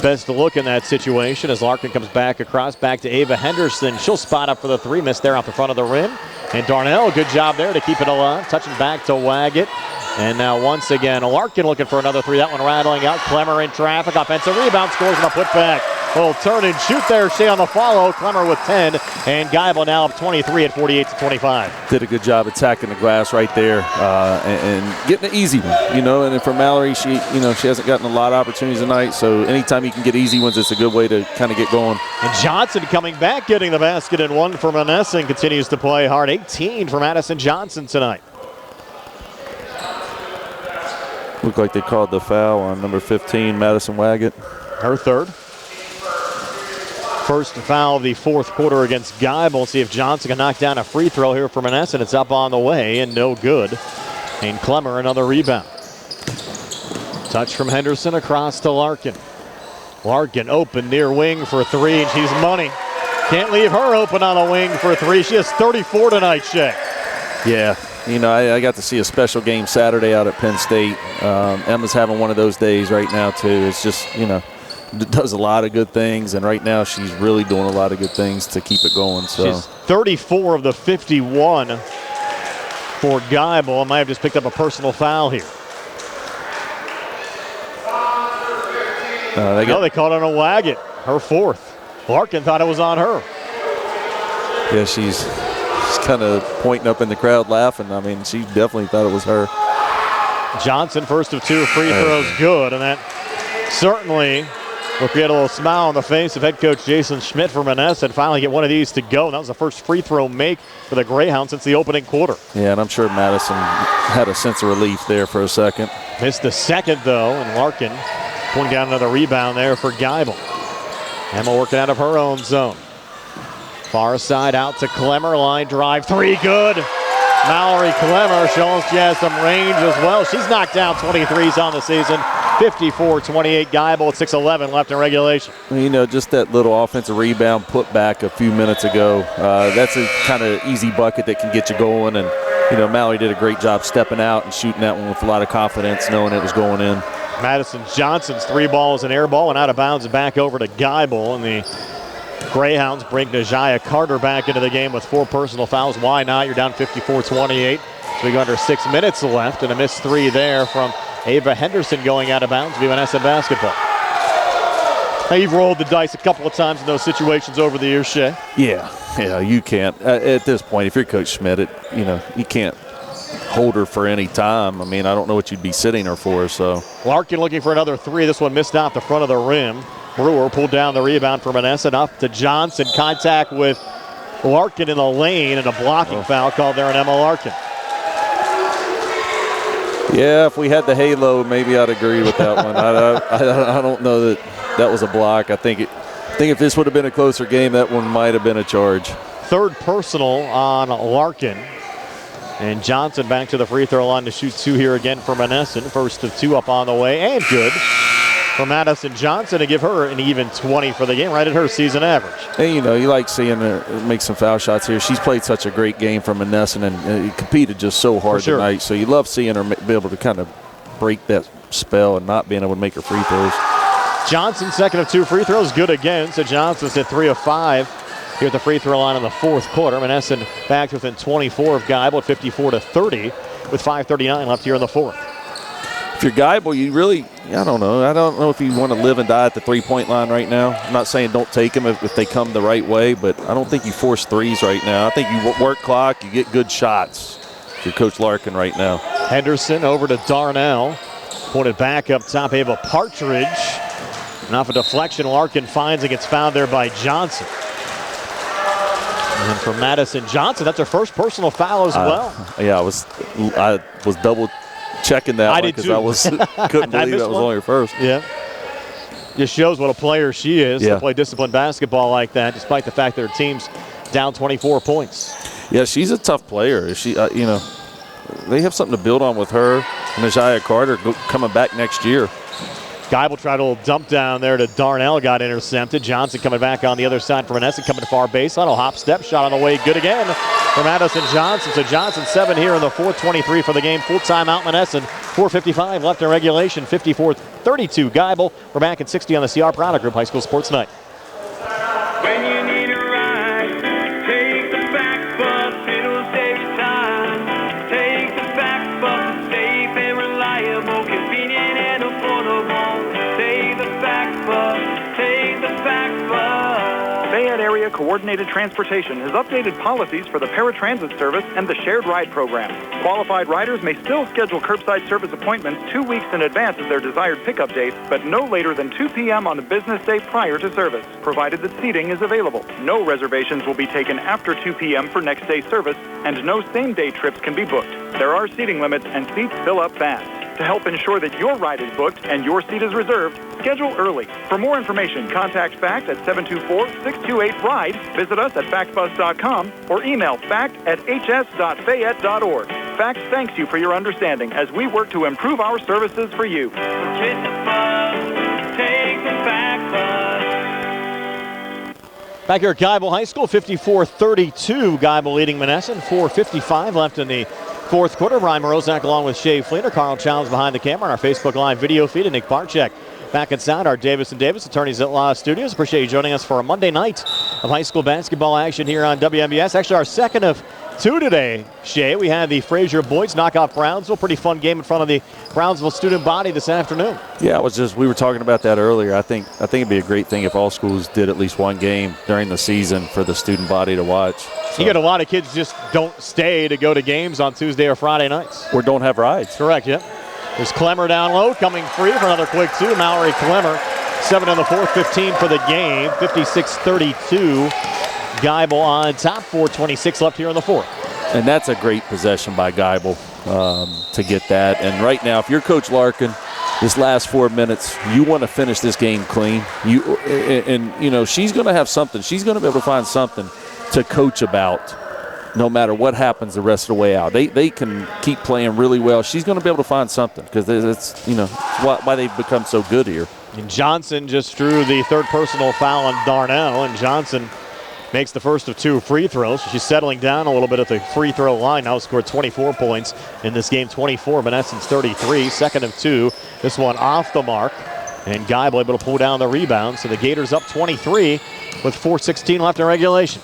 best to look in that situation as Larkin comes back across, back to Ava Henderson. She'll spot up for the three, missed there off the front of the rim. And Darnell, good job there to keep it alive. Touching back to Waggett. And now once again, Larkin looking for another three. That one rattling out. Clemmer in traffic. Offensive rebound, scores on a putback. Little turn and shoot there. Shea on the follow. Clemmer with 10. And Geibel now up 23 at 48-25. Did a good job attacking the glass right there and getting an easy one. You know, and for Mallory, she hasn't gotten a lot of opportunities tonight. So anytime you can get easy ones, it's a good way to kind of get going. And Johnson coming back, getting the basket and one for Monessen. Continues to play hard. 18 for Madison Johnson tonight. Looked like they called the foul on number 15, Madison Waggett. Her third. First foul of the fourth quarter against Geibel. See if Johnson can knock down a free throw here for Monessen. It's up on the way and no good. And Clemmer another rebound. Touch from Henderson across to Larkin. Larkin open near wing for three, and she's money. Can't leave her open on the wing for three. She has 34 tonight, Shay. Yeah. You know, I got to see a special game Saturday out at Penn State. Emma's having one of those days right now, too. It's just, does a lot of good things, and right now she's really doing a lot of good things to keep it going. So she's 34 of the 51 for Geibel. I might have just picked up a personal foul here. They called on a Waggett, her fourth. Larkin thought it was on her. Yeah, she's kind of pointing up in the crowd laughing. I mean, she definitely thought it was her. Johnson, first of two free throws, good, and that certainly will create a little smile on the face of head coach Jason Schmidt for Monessen. Finally get one of these to go. And that was the first free throw make for the Greyhounds since the opening quarter. Yeah, and I'm sure Madison had a sense of relief there for a second. Missed the second, though, and Larkin pulling down another rebound there for Geibel. Emma working out of her own zone. Far side out to Clemmer. Line drive. Three good. Mallory Clemmer shows she has some range as well. She's knocked down 23s on the season. 54-28 Geibel at 6:11 left in regulation. You know, just that little offensive rebound put back a few minutes ago. That's a kind of easy bucket that can get you going. And, Mallory did a great job stepping out and shooting that one with a lot of confidence, knowing it was going in. Madison Johnson's three ball is an air ball and out of bounds and back over to Geibel. And the Greyhounds bring Najaya Carter back into the game with 4 personal fouls. Why not? You're down 54-28. So we go under 6 minutes left, and a missed three there from Ava Henderson going out of bounds. Monessen basketball. Now, you've rolled the dice a couple of times in those situations over the years, Shay. Yeah, you can't. At this point, if you're Coach Schmidt, you can't hold her for any time. I mean, I don't know what you'd be sitting her for. So Larkin looking for another three. This one missed out the front of the rim. Brewer pulled down the rebound for Monessen. Up to Johnson. Contact with Larkin in the lane and a blocking foul called there on Emma Larkin. Yeah, if we had the halo, maybe I'd agree with that one. I don't know that was a block. I think I think if this would have been a closer game, that one might have been a charge. Third personal on Larkin. And Johnson back to the free throw line to shoot 2 here again for Monessen. First of 2 up on the way, and good for Madison Johnson to give her an even 20 for the game, right at her season average. And, you know, you like seeing her make some foul shots here. She's played such a great game for Monessen and competed just so hard tonight. So you love seeing her be able to kind of break that spell and not being able to make her free throws. Johnson, second of 2 free throws, good again. So Johnson's hit 3 of 5 here at the free throw line in the fourth quarter. Monessen back within 24 of Geibel at 54-30 with 5:39 left here in the fourth. If you're Geibel, you really, I don't know if you want to live and die at the three-point line right now. I'm not saying don't take them if they come the right way, but I don't think you force threes right now. I think you work clock, you get good shots if you're Coach Larkin right now. Henderson over to Darnell. Pointed back up top, Ava Partridge. And off a deflection, Larkin finds and gets fouled there by Johnson. And for Madison Johnson, that's her first personal foul as well. Yeah, I was double checking that because I couldn't believe that was only her first. Yeah. Just shows what a player she is to play disciplined basketball like that, despite the fact that her team's down 24 points. Yeah, she's a tough player. She, you know, they have something to build on with her and Najah Carter coming back next year. Geibel tried a little dump down there to Darnell, got intercepted. Johnson coming back on the other side for Monessen, coming to far baseline. A hop step shot on the way, good again for Madison Johnson. So Johnson 7 here in the fourth, 23 for the game. Full timeout Monessen, 4:55 left in regulation, 54-32 Geibel. We're back at 60 on the CR Prada Group High School Sports Night. When you need a ride, take the back bus, it'll save you time. Take the back bus, safe and reliable, convenient and affordable. Take the back bus, take the back bus. Fayette Area Coordinated Transportation has updated policies for the paratransit service and the shared ride program. Qualified riders may still schedule curbside service appointments 2 weeks in advance of their desired pickup date, but no later than 2 p.m. on the business day prior to service, provided that seating is available. No reservations will be taken after 2 p.m. for next day service, and no same-day trips can be booked. There are seating limits, and seats fill up fast. To help ensure that your ride is booked and your seat is reserved, schedule early. For more information, contact FACT at 724-628-RIDE, visit us at factbus.com, or email fact@hs.fayette.org. FACT thanks you for your understanding as we work to improve our services for you. Take the bus, take the back bus. Back here at Geibel High School, 54-32. Geibel leading Monessen, 4:55 left in the fourth quarter. Ryan Morozak along with Shay Fleener. Carl Childs behind the camera on our Facebook Live video feed, and Nick Barczyk back inside our Davis & Davis Attorneys at Law Studios. Appreciate you joining us for a Monday night of high school basketball action here on WMBS. Actually, our second of 2 today, Shay. We had the Fraser boys knock off Brownsville. Pretty fun game in front of the Brownsville student body this afternoon. Yeah, we were talking about that earlier. I think it'd be a great thing if all schools did at least one game during the season for the student body to watch. So. You got a lot of kids just don't stay to go to games on Tuesday or Friday nights. Or don't have rides. Correct, yeah. There's Clemmer down low, coming free for another quick 2. Mallory Clemmer, 7 in the fourth, 15 for the game, 56-32. Geibel on top, 4:26 left here in the fourth. And that's a great possession by Geibel to get that. And right now, if you're Coach Larkin, this last 4 minutes, you want to finish this game clean. And you know, she's going to have something. She's going to be able to find something to coach about no matter what happens the rest of the way out. They can keep playing really well. She's going to be able to find something because it's, you know, why they've become so good here. And Johnson just drew the third personal foul on Darnell, and Johnson makes the first of 2 free throws. She's settling down a little bit at the free throw line. Now scored 24 points in this game, 24. Monessen's 33, second of 2. This one off the mark. And Geibel able to pull down the rebound. So the Gators up 23 with 4:16 left in regulation.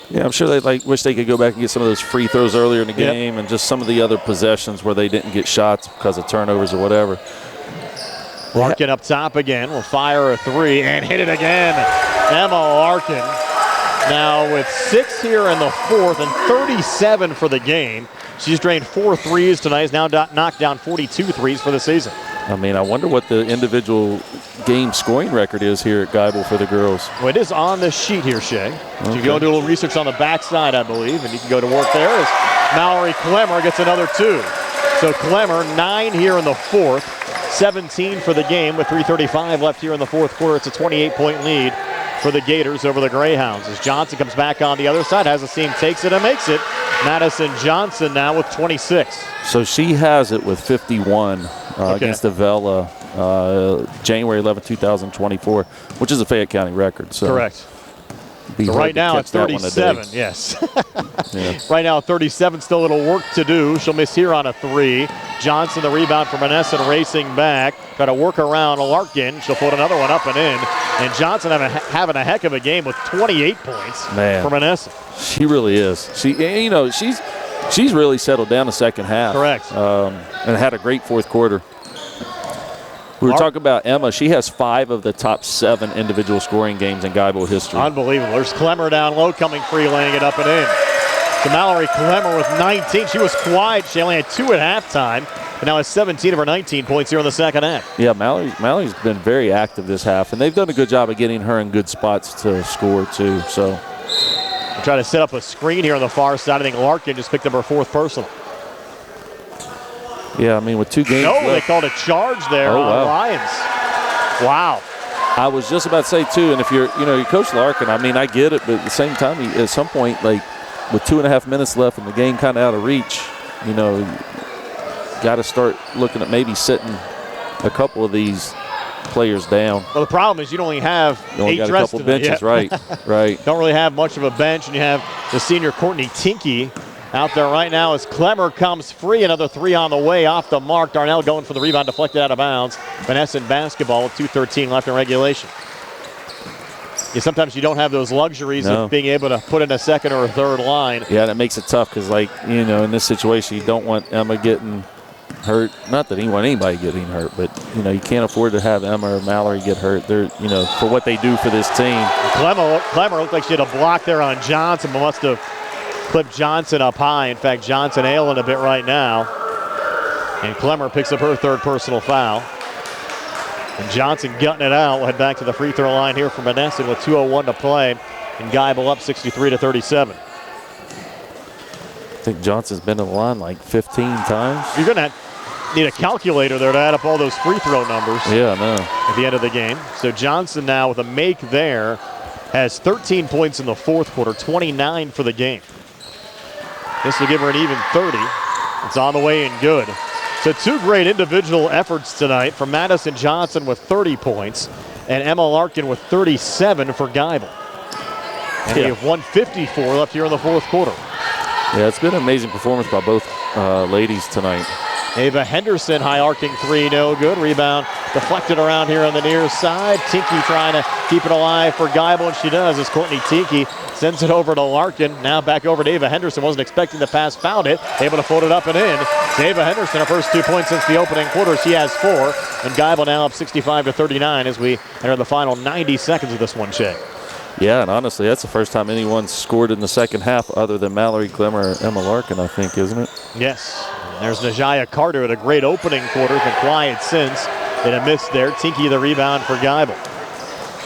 Yeah, I'm sure they wish they could go back and get some of those free throws earlier in the game and just some of the other possessions where they didn't get shots because of turnovers or whatever. Larkin up top again. Will fire a 3 and hit it again. Emma Larkin now with 6 here in the fourth and 37 for the game. She's drained 4 threes tonight. Has now knocked down 42 threes for the season. I mean, I wonder what the individual game scoring record is here at Geibel for the girls. Well, it is on the sheet here, Shay. Okay. You go do a little research on the backside, I believe, and you can go to work there as Mallory Clemmer gets another 2. So Clemmer, 9 here in the fourth, 17 for the game with 3:35 left here in the fourth quarter. It's a 28-point lead for the Gators over the Greyhounds. As Johnson comes back on the other side, has a seam, takes it, and makes it. Madison Johnson now with 26. So she has it with 51 against Avella, January 11, 2024, which is a Fayette County record. So correct. So right now it's 37, yes. Yeah. Right now 37, still a little work to do. She'll miss here on a 3. Johnson, the rebound for Monessen, racing back. Try to work around Larkin. She'll put another one up and in. And Johnson having a heck of a game with 28 points for Monessen. She really is. She's really settled down the second half. Correct. And had a great fourth quarter. We were talking about Emma. She has 5 of the top 7 individual scoring games in Geibel history. Unbelievable. There's Clemmer down low, coming free, laying it up and in. So Mallory Clemmer with 19. She was quiet. She only had 2 at halftime, but now has 17 of her 19 points here in the second half. Yeah, Mallory's been very active this half, and they've done a good job of getting her in good spots to score too. So we'll try to set up a screen here on the far side. I think Larkin just picked up her 4th personal. Yeah, I mean, with 2 games left. they called a charge there on Lions. Wow. I was just about to say, too, and if you're Coach Larkin, I mean, I get it, but at the same time, at some point, like, with 2.5 minutes left and the game kind of out of reach, got to start looking at maybe sitting a couple of these players down. Well, the problem is you only have 8 got a dressed couple benches, right. Don't really have much of a bench, and you have the senior Courtney Tinke out there right now as Clemmer comes free. Another 3 on the way off the mark. Darnell going for the rebound, deflected out of bounds. Monessen basketball with 2:13 left in regulation. Yeah, sometimes you don't have those luxuries of being able to put in a second or a third line. Yeah, that makes it tough because, in this situation, you don't want Emma getting hurt. Not that you want anybody getting hurt, but, you can't afford to have Emma or Mallory get hurt. They're, for what they do for this team. Clemmer looked like she had a block there on Johnson, but must have clipped Johnson up high. In fact, Johnson ailing a bit right now. And Clemmer picks up her 3rd personal foul. And Johnson gutting it out. We'll head back to the free throw line here for Monessen with 2:01 to play. And Geibel up 63-37. I think Johnson's been in the line like 15 times. You're going to need a calculator there to add up all those free throw numbers. Yeah, I know. At the end of the game. So Johnson now with a make there has 13 points in the 4th quarter, 29 for the game. This will give her an even 30. It's on the way and good. So 2 great individual efforts tonight from Madison Johnson with 30 points and Emma Larkin with 37 for Geibel. And we have 154 left here in the 4th quarter. Yeah, it's been an amazing performance by both ladies tonight. Ava Henderson, high arcing 3, no good. Rebound deflected around here on the near side. Tinke trying to keep it alive for Geibel, and she does as Courtney Tinke sends it over to Larkin. Now back over to Ava Henderson. Wasn't expecting the pass, found it. Able to float it up and in. Ava Henderson, her first 2 points since the opening quarter. She has 4. And Geibel now up 65-39 as we enter the final 90 seconds of this one, Shay. Yeah, and honestly, that's the first time anyone's scored in the second half other than Mallory Clemmer or Emma Larkin, I think, isn't it? Yes. There's Najaya Carter at a great opening quarter. Been quiet since. And a miss there. Tinke the rebound for Geibel.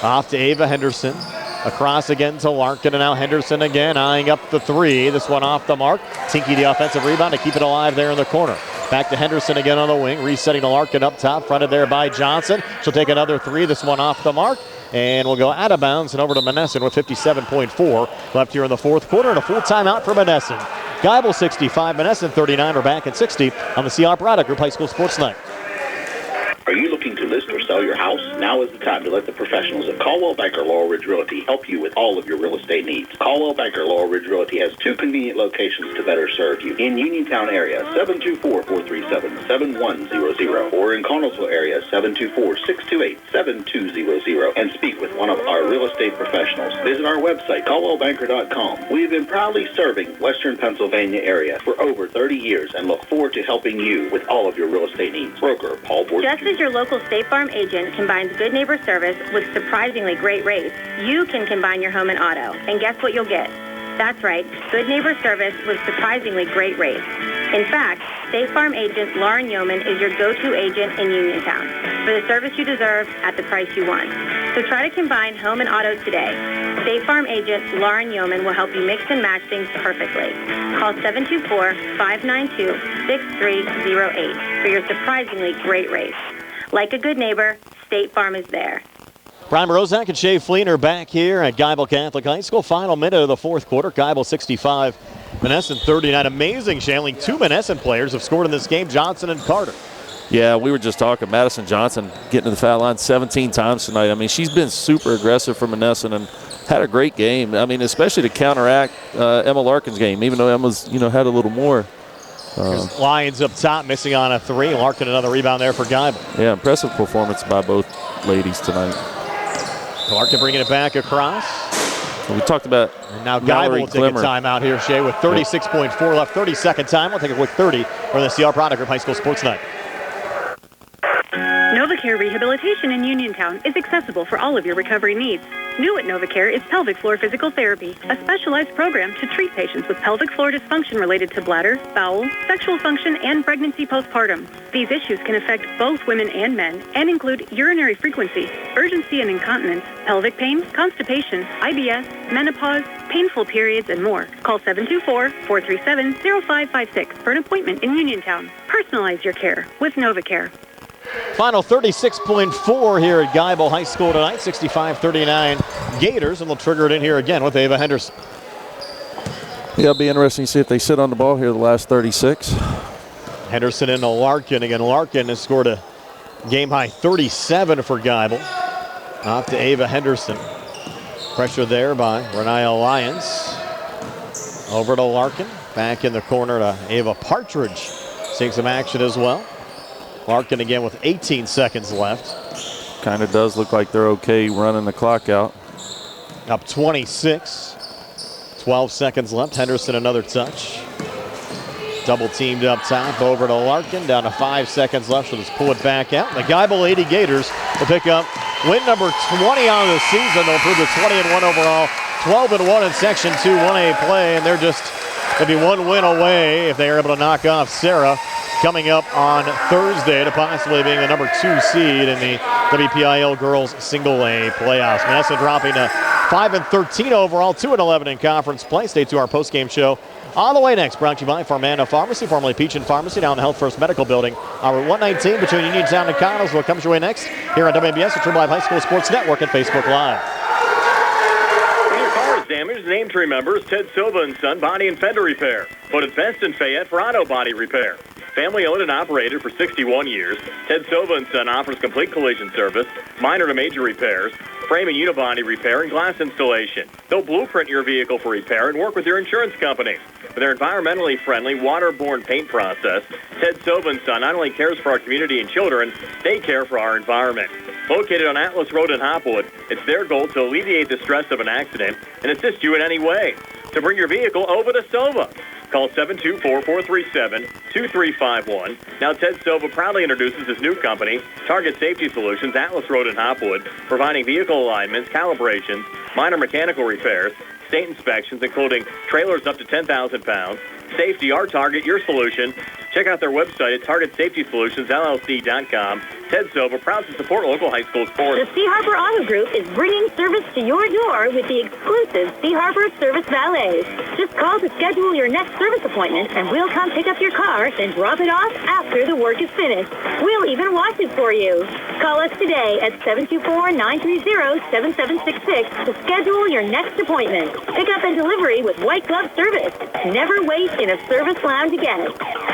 Off to Ava Henderson. Across again to Larkin, and now Henderson again eyeing up the 3. This one off the mark. Tinke the offensive rebound to keep it alive there in the corner. Back to Henderson again on the wing. Resetting to Larkin up top. Fronted there by Johnson. She'll take another 3. This one off the mark. And we'll go out of bounds and over to Monessen with 57.4 left here in the 4th quarter. And a full timeout for Monessen. Geibel 65, Monessen 39. We're back at 60 on the CR Product Group High School Sports Night. Are you looking to list or sell your house? Now is the time to let the professionals at Caldwell Banker Laurel Ridge Realty help you with all of your real estate needs. Caldwell Banker Laurel Ridge Realty has 2 convenient locations to better serve you. In Uniontown area, 724-437-7100, or in Connellsville area, 724-628-7200, and speak with one of our real estate professionals. Visit our website, caldwellbanker.com. We have been proudly serving Western Pennsylvania area for over 30 years and look forward to helping you with all of your real estate needs. Broker Paul Borges. Just as your local State Farm agent combines good neighbor service with surprisingly great rates, you can combine your home and auto. And guess what you'll get? That's right, good neighbor service with surprisingly great rates. In fact, State Farm agent Lauren Yeoman is your go-to agent in Uniontown for the service you deserve at the price you want. So try to combine home and auto today. State Farm agent Lauren Yeoman will help you mix and match things perfectly. Call 724-592-6308 for your surprisingly great rates. Like a good neighbor, State Farm is there. Brian Rozak and Shay Fleener back here at Geibel Catholic High School. Final minute of the fourth quarter. Geibel 65, Monessen 39. Amazing, Shanley. 2 Monessen players have scored in this game, Johnson and Carter. Yeah, we were just talking. Madison Johnson getting to the foul line 17 times tonight. I mean, she's been super aggressive for Monessen and had a great game. I mean, especially to counteract Emma Larkin's game, even though Emma's, had a little more. Lions up top, missing on a 3. Larkin another rebound there for Geibel. Yeah, impressive performance by both ladies tonight. Larkin bringing it back across. We talked about and now Geibel will take a timeout here, Shay, with 36.4 left, 32nd time. We'll take a quick 30 for the CR Product Group High School Sports Night. NovaCare Rehabilitation in Uniontown is accessible for all of your recovery needs. New at NovaCare is pelvic floor physical therapy, a specialized program to treat patients with pelvic floor dysfunction related to bladder, bowel, sexual function, and pregnancy postpartum. These issues can affect both women and men and include urinary frequency, urgency and incontinence, pelvic pain, constipation, IBS, menopause, painful periods, and more. Call 724-437-0556 for an appointment in Uniontown. Personalize your care with NovaCare. Final 36.4 here at Geibel High School tonight, 65-39 Gators, and they'll trigger it in here again with Ava Henderson. Yeah, it'll be interesting to see if they sit on the ball here the last 36. Henderson into Larkin. Again, Larkin has scored a game-high 37 for Geibel. Off to Ava Henderson. Pressure there by Renaya Lyons. Over to Larkin. Back in the corner to Ava Partridge. Seeing some action as well. Larkin again with 18 seconds left. Kind of does look like they're okay running the clock out. Up 26. 12 seconds left. Henderson another touch. Double teamed up top. Over to Larkin. Down to 5 seconds left. She'll just pull it back out. The Geibel Lady Gators will pick up win number 20 on the season. They'll improve to 20-1 overall. 12-1 in Section 2 1A play. And they'll be one win away if they are able to knock off Sarah. Coming up on Thursday to possibly being the number 2 seed in the WPIAL Girls Single A playoffs. Monessen dropping to 5-13 overall, 2-11 in conference play. Stay to our post-game show on the way next. Brought to you by Farmanda Pharmacy, formerly Peach and Pharmacy, down in the Health First Medical Building. Route 119 between Uniontown and Connellsville comes your way next here on WBS, the True Live High School Sports Network and Facebook Live. When your car is damaged, the name to remember is Ted Silva & Son Body and Fender Repair. Voted best in Fayette for auto body repair. Family owned and operated for 61 years, Ted Silva & Son offers complete collision service, minor to major repairs, frame and unibody repair, and glass installation. They'll blueprint your vehicle for repair and work with your insurance company. With their environmentally friendly, waterborne paint process, Ted Silva & Son not only cares for our community and children, they care for our environment. Located on Atlas Road in Hopwood, it's their goal to alleviate the stress of an accident and assist you in any way. To bring your vehicle over to Silva. Call 724-437-2351. Now, Ted Silva proudly introduces his new company, Target Safety Solutions, Atlas Road in Hopwood, providing vehicle alignments, calibrations, minor mechanical repairs, state inspections, including trailers up to 10,000 pounds. Safety, our target, your solution. Check out their website at TargetSafetySolutionsLLC.com. Ted Silva, proud to support local high school sports. The Sea Harbor Auto Group is bringing service to your door with the exclusive Sea Harbor Service Valets. Just call to schedule your next service appointment, and we'll come pick up your car, then drop it off after the work is finished. We'll even wash it for you. Call us today at 724-930-7766 to schedule your next appointment. Pick up and delivery with white glove service. Never wait in a service lounge again.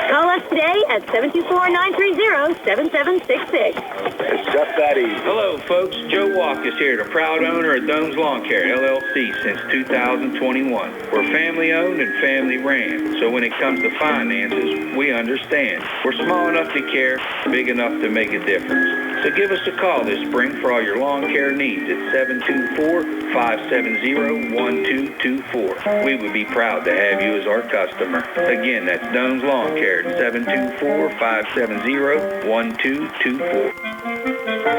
Call us today at 724-930-7766. It's just that easy. Hello, folks. Joe Walk is here, the proud owner of Dome's Lawn Care, LLC, since 2021. We're family-owned and family-ran, so when it comes to finances, we understand. We're small enough to care, big enough to make a difference. So give us a call this spring for all your lawn care needs at 724-570-1224. We would be proud to have you as our customer. Again, that's Dome's Lawn Care at 724-570-1224.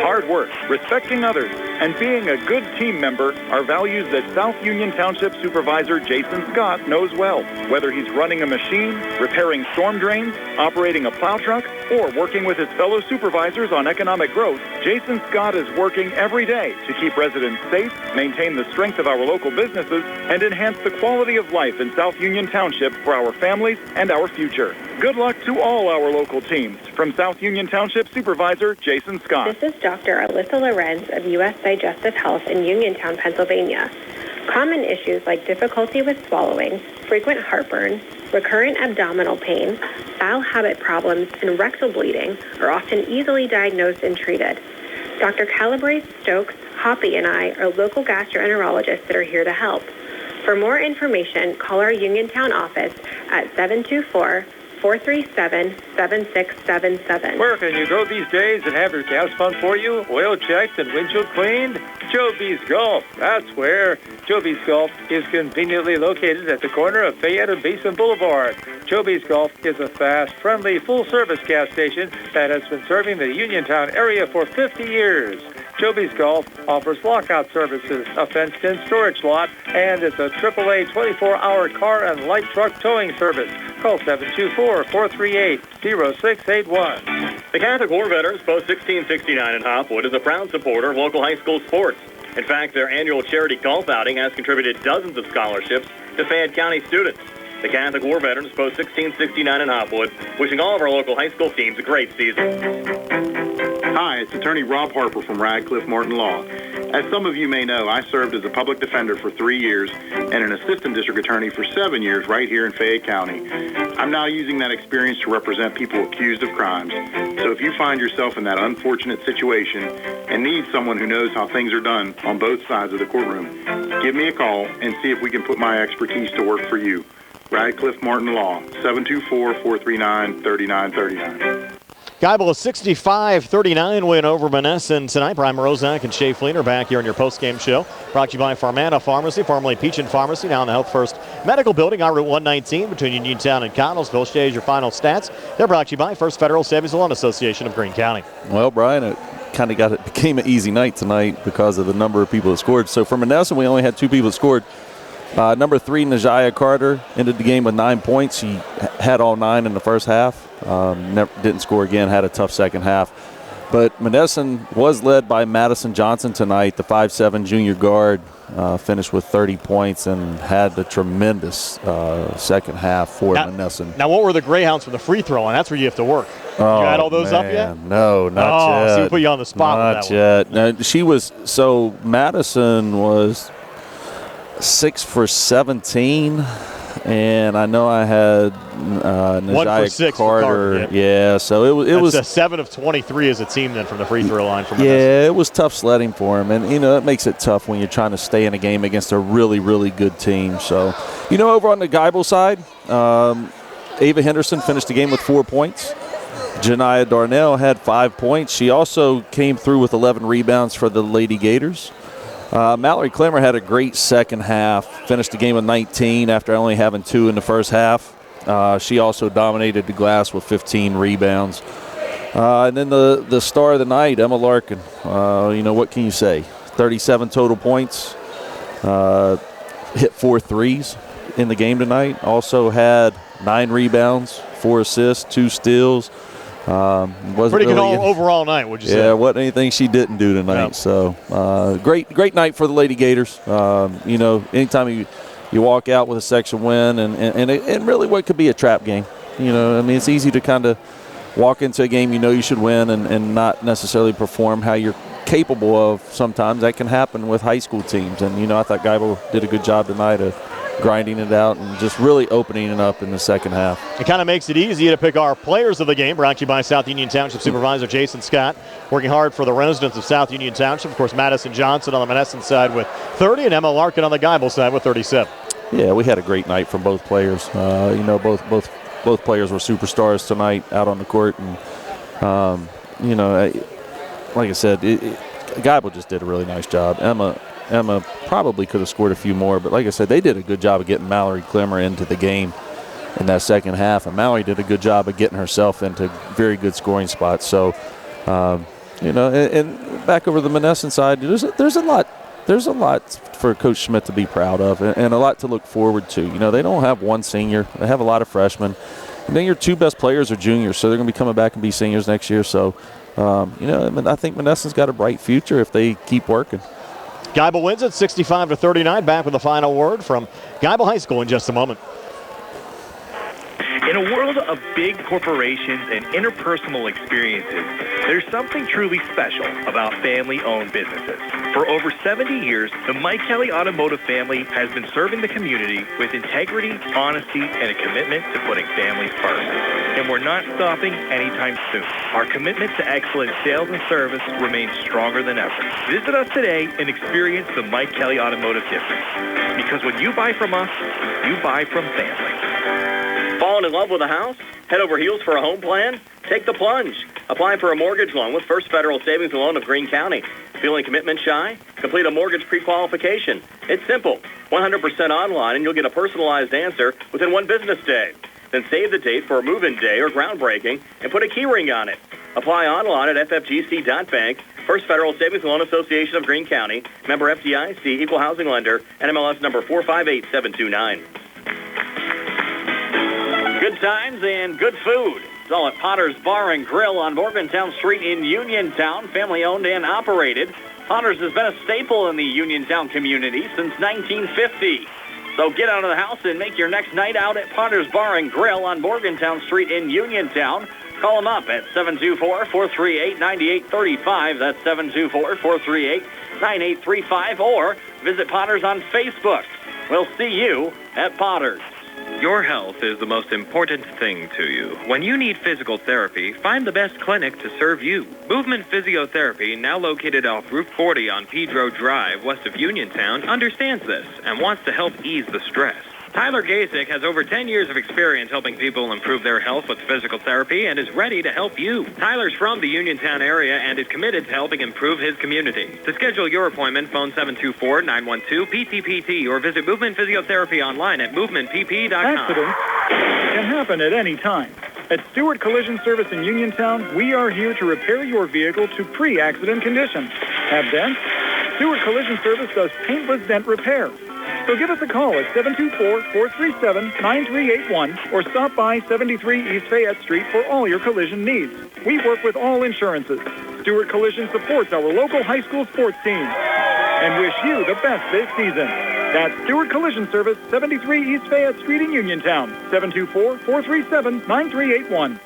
Hard work, respecting others, and being a good team member are values that South Union Township Supervisor Jason Scott knows well. Whether he's running a machine, repairing storm drains, operating a plow truck, or working with his fellow supervisors on economic growth, Jason Scott is working every day to keep residents safe, maintain the strength of our local businesses, and enhance the quality of life in South Union Township for our families and our future. Good luck to all our local teams. From South Union Township Supervisor Jason Scott. This is Dr. Alyssa Lorenz of U.S. Digestive Health in Uniontown, Pennsylvania. Common issues like difficulty with swallowing, frequent heartburn, recurrent abdominal pain, bowel habit problems, and rectal bleeding are often easily diagnosed and treated. Dr. Calabrese, Stokes, Hoppy, and I are local gastroenterologists that are here to help. For more information, call our Uniontown office at 724-437-7677. Where can you go these days and have your gas pumped for you, oil checked, and windshield cleaned? Joe B's Golf. That's where. Joe B's Golf is conveniently located at the corner of Fayette and Basin Boulevard. Joe B's Golf is a fast, friendly, full-service gas station that has been serving the Uniontown area for 50 years. Joe B's Golf offers lockout services, a fenced-in storage lot, and it's a AAA 24-hour car and light truck towing service. Call 724-438-0681. The Catholic War Veterans Post 1669 in Hopwood is a proud supporter of local high school sports. In fact, their annual charity golf outing has contributed dozens of scholarships to Fayette County students. The Catholic War Veterans Post 1669 in Hopwood, wishing all of our local high school teams a great season. Hi, it's attorney Rob Harper from Radcliffe Martin Law. As some of you may know, I served as a public defender for 3 years and an assistant district attorney for 7 years right here in Fayette County. I'm now using that experience to represent people accused of crimes. So if you find yourself in that unfortunate situation and need someone who knows how things are done on both sides of the courtroom, give me a call and see if we can put my expertise to work for you. Radcliffe Martin Law, 724-439-3939. Geibel, a 65-39 win over Monessen tonight. Brian Morozak and Shay Fleener back here on your postgame show. Brought to you by Farmana Pharmacy, formerly Peach and Pharmacy, now in the Health First Medical Building on Route 119 between Uniontown and Connellsville. Shay, your final stats. They're brought to you by First Federal Savings Loan Association of Greene County. Well, Brian, it became an easy night tonight because of the number of people that scored. So for Monessen, we only had 2 people that scored. Number 3, Najaya Carter, ended the game with 9 points. She had all 9 in the first half. Didn't score again, had a tough second half. But Monessen was led by Madison Johnson tonight, the 5'7" junior guard, finished with 30 points and had the tremendous second half for Monessen. Now, what were the Greyhounds from the free throw line? That's where you have to work. You had all those up yet? No, not yet. So we put you on the spot not with that yet. No, Madison was 6 for 17. And I know I had Najaya Carter. Yeah, so it was a 7 of 23 as a team then from the free throw line. Yeah, it was tough sledding for him, and it makes it tough when you're trying to stay in a game against a really, really good team. So, over on the Geibel side, Ava Henderson finished the game with 4 points. Janiyah Darnell had 5 points. She also came through with 11 rebounds for the Lady Gators. Mallory Clemmer had a great second half, finished the game with 19 after only having 2 in the first half. She also dominated the glass with 15 rebounds. And then the star of the night, Emma Larkin. What can you say? 37 total points, hit 4 threes in the game tonight. Also had 9 rebounds, 4 assists, 2 steals. Pretty good overall night, would you say? Yeah, wasn't anything she didn't do tonight. Yep. So great night for the Lady Gators. Anytime you walk out with a section win and really what could be a trap game. It's easy to kind of walk into a game you should win and not necessarily perform how you're capable of. Sometimes that can happen with high school teams. And, I thought Geibel did a good job tonight of grinding it out and just really opening it up in the second half. It kind of makes it easy to pick our players of the game. Brought to you by South Union Township Supervisor Jason Scott, working hard for the residents of South Union Township. Of course, Madison Johnson on the Monessen side with 30 and Emma Larkin on the Geibel side with 37. Yeah, we had a great night from both players. Both players were superstars tonight out on the court. And, like I said, Geibel just did a really nice job. Emma probably could have scored a few more, but like I said, they did a good job of getting Mallory Clemmer into the game in that second half, and Mallory did a good job of getting herself into very good scoring spots. So, and back over the Monessen side, there's a lot for Coach Schmidt to be proud of, and a lot to look forward to. They don't have one senior; they have a lot of freshmen, and then your 2 best players are juniors, so they're going to be coming back and be seniors next year. So, I think Monessen's got a bright future if they keep working. Geibel wins it 65-39. Back with the final word from Geibel High School in just a moment. In a world of big corporations and interpersonal experiences, there's something truly special about family-owned businesses. For over 70 years, the Mike Kelly Automotive family has been serving the community with integrity, honesty, and a commitment to putting families first. And we're not stopping anytime soon. Our commitment to excellent sales and service remains stronger than ever. Visit us today and experience the Mike Kelly Automotive difference. Because when you buy from us, you buy from family. Falling in love with a house? Head over heels for a home plan? Take the plunge. Apply for a mortgage loan with First Federal Savings and Loan of Greene County. Feeling commitment shy? Complete a mortgage pre-qualification. It's simple. 100% online, and you'll get a personalized answer within one business day. Then save the date for a move-in day or groundbreaking and put a key ring on it. Apply online at ffgc.bank. First Federal Savings and Loan Association of Greene County. Member FDIC, Equal Housing Lender, NMLS number 458729. Good times and good food. It's all at Potter's Bar and Grill on Morgantown Street in Uniontown, family owned and operated. Potter's has been a staple in the Uniontown community since 1950. So get out of the house and make your next night out at Potter's Bar and Grill on Morgantown Street in Uniontown. Call them up at 724-438-9835. That's 724-438-9835. Or visit Potter's on Facebook. We'll see you at Potter's. Your health is the most important thing to you. When you need physical therapy, find the best clinic to serve you. Movement Physiotherapy, now located off Route 40 on Pedro Drive, west of Uniontown, understands this and wants to help ease the stress. Tyler Gasick has over 10 years of experience helping people improve their health with physical therapy and is ready to help you. Tyler's from the Uniontown area and is committed to helping improve his community. To schedule your appointment, phone 724-912-PTPT or visit Movement Physiotherapy online at movementpp.com. Accidents can happen at any time. At Stewart Collision Service in Uniontown, we are here to repair your vehicle to pre-accident condition. Have dents? Stewart Collision Service does paintless dent repair. So give us a call at 724-437-9381 or stop by 73 East Fayette Street for all your collision needs. We work with all insurances. Stewart Collision supports our local high school sports team and wish you the best this season. That's Stewart Collision Service, 73 East Fayette Street in Uniontown, 724-437-9381.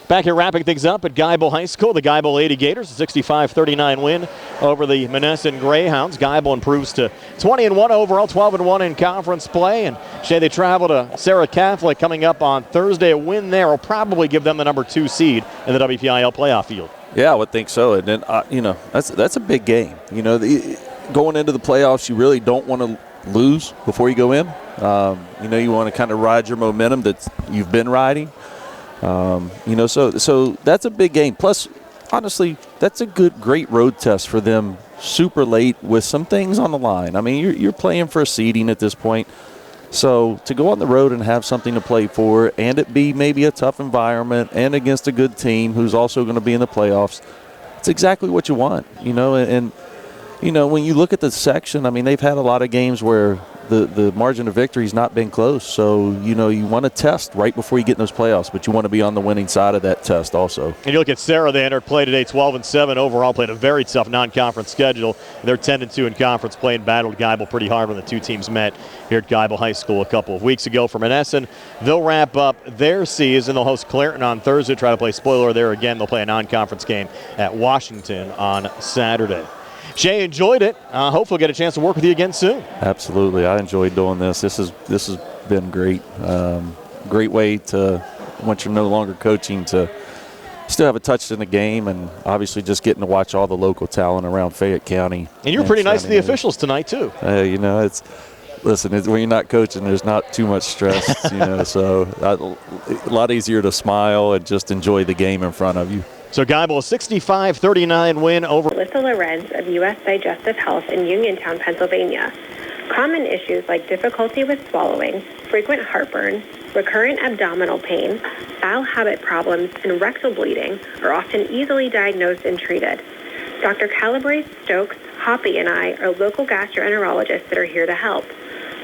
Back here wrapping things up at Geibel High School, the Geibel Lady Gators, a 65-39 win over the Monessen Greyhounds. Geibel improves to 20-1 overall, 12-1 in conference play. And Shay, they travel to Sarah Catholic coming up on Thursday. A win there will probably give them the number 2 seed in the WPIAL playoff field. Yeah, I would think so. And then, that's a big game. Going into the playoffs, you really don't want to lose before you go in. You want to kind of ride your momentum that you've been riding. So that's a big game. Plus, honestly, that's a great road test for them super late with some things on the line. I mean, you're playing for a seeding at this point. So to go on the road and have something to play for and it be maybe a tough environment and against a good team who's also going to be in the playoffs, it's exactly what you want, And when you look at the section, I mean, they've had a lot of games where the margin of victory has not been close. So, you want to test right before you get in those playoffs, but you want to be on the winning side of that test also. And you look at Sarah, they entered play today 12-7 overall, played a very tough non-conference schedule. They're 10-2 in conference play and battled Geibel pretty hard when the two teams met here at Geibel High School a couple of weeks ago. For Monessen, they'll wrap up their season. They'll host Clareton on Thursday, try to play spoiler there again. They'll play a non-conference game at Washington on Saturday. Shay, enjoyed it. Hopefully get a chance to work with you again soon. Absolutely. I enjoyed doing this. This has been great. Great way to, once you're no longer coaching, to still have a touch in the game and obviously just getting to watch all the local talent around Fayette County. And you're pretty nice to the officials tonight, too. When you're not coaching, there's not too much stress, so a lot easier to smile and just enjoy the game in front of you. So Geibel, a 65-39 win over Alyssa Lorenz of U.S. Digestive Health in Uniontown, Pennsylvania. Common issues like difficulty with swallowing, frequent heartburn, recurrent abdominal pain, bowel habit problems, and rectal bleeding are often easily diagnosed and treated. Dr. Calabrese, Stokes, Hoppy, and I are local gastroenterologists that are here to help.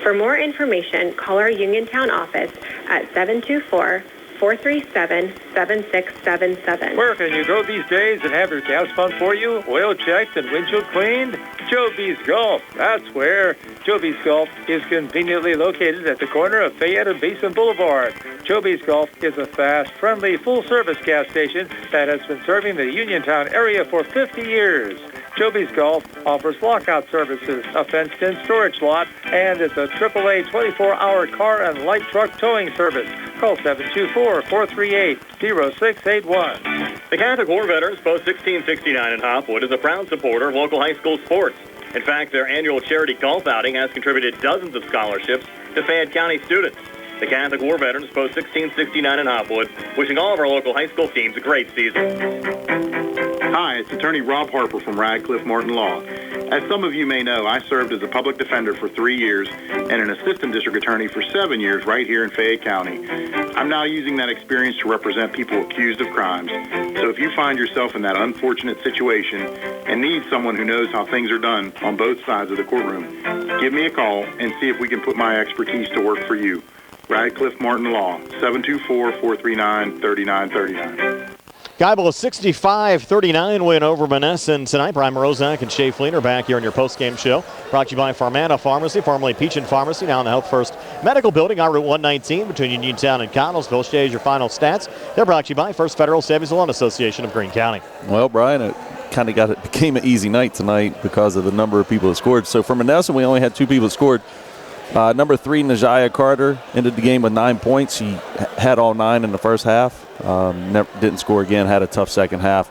For more information, call our Uniontown office at 724 437-7677. Where can you go these days and have your gas pump for you, oil checked, and windshield cleaned? Joe B's Golf. That's where. Joe B's Golf is conveniently located at the corner of Fayette and Basin Boulevard. Joe B's Golf is a fast, friendly, full-service gas station that has been serving the Uniontown area for 50 years. Joe B's Golf offers lockout services, a fenced-in storage lot, and is a AAA 24-hour car and light truck towing service. Call 724-438-0681. The Catholic War Veterans Post 1669 in Hopwood is a proud supporter of local high school sports. In fact, their annual charity golf outing has contributed dozens of scholarships to Fayette County students. The Catholic War Veterans Post 1669 in Hopwood, wishing all of our local high school teams a great season. Hi, it's attorney Rob Harper from Radcliffe Martin Law. As some of you may know, I served as a public defender for 3 years and an assistant district attorney for 7 years right here in Fayette County. I'm now using that experience to represent people accused of crimes. So if you find yourself in that unfortunate situation and need someone who knows how things are done on both sides of the courtroom, give me a call and see if we can put my expertise to work for you. Radcliffe Martin Law, 724-439-3939. Geibel, a 65-39 win over Monessen tonight. Brian Morozak and Shay Fleener back here in your post-game show. Brought to you by Farmana Pharmacy, formerly Peachin Pharmacy, now in the Health First Medical Building on Route 119 between Uniontown and Connellsville. Shay, your final stats. They're brought to you by First Federal Savings Loan Association of Greene County. Well, Brian, it became an easy night tonight because of the number of people that scored. So for Monessen, we only had 2 people that scored. Number 3, Najaya Carter, ended the game with 9 points. She had all 9 in the first half. Didn't score again, had a tough second half.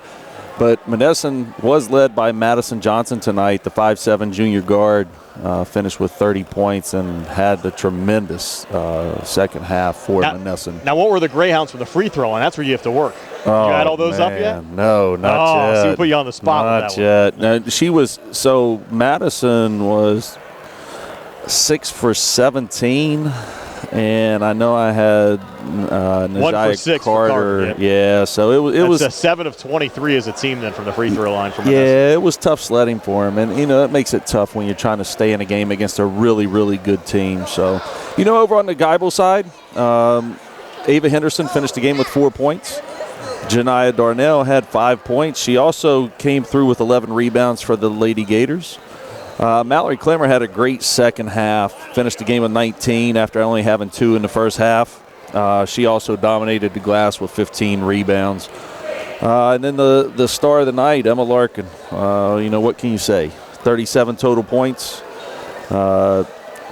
But Monessen was led by Madison Johnson tonight, the 5'7" junior guard, finished with 30 points and had a tremendous second half for Monessen. Now, what were the Greyhounds from the free throw line? That's where you have to work. You had all those up yet? No, not yet. So we put you on the spot not with that yet. one. No, Madison was 6 for 17, and I know I had 1 for 6 Carter. Yep. Yeah, so it was a 7 of 23 as a team then from the free throw line. Yeah, it was tough sledding for him, and it makes it tough when you're trying to stay in a game against a really, really good team. So, over on the Geibel side, Ava Henderson finished the game with 4 points. Janiyah Darnell had 5 points. She also came through with 11 rebounds for the Lady Gators. Mallory Clemmer had a great second half, finished the game with 19 after only having 2 in the first half. She also dominated the glass with 15 rebounds. And then the star of the night, Emma Larkin. What can you say? 37 total points,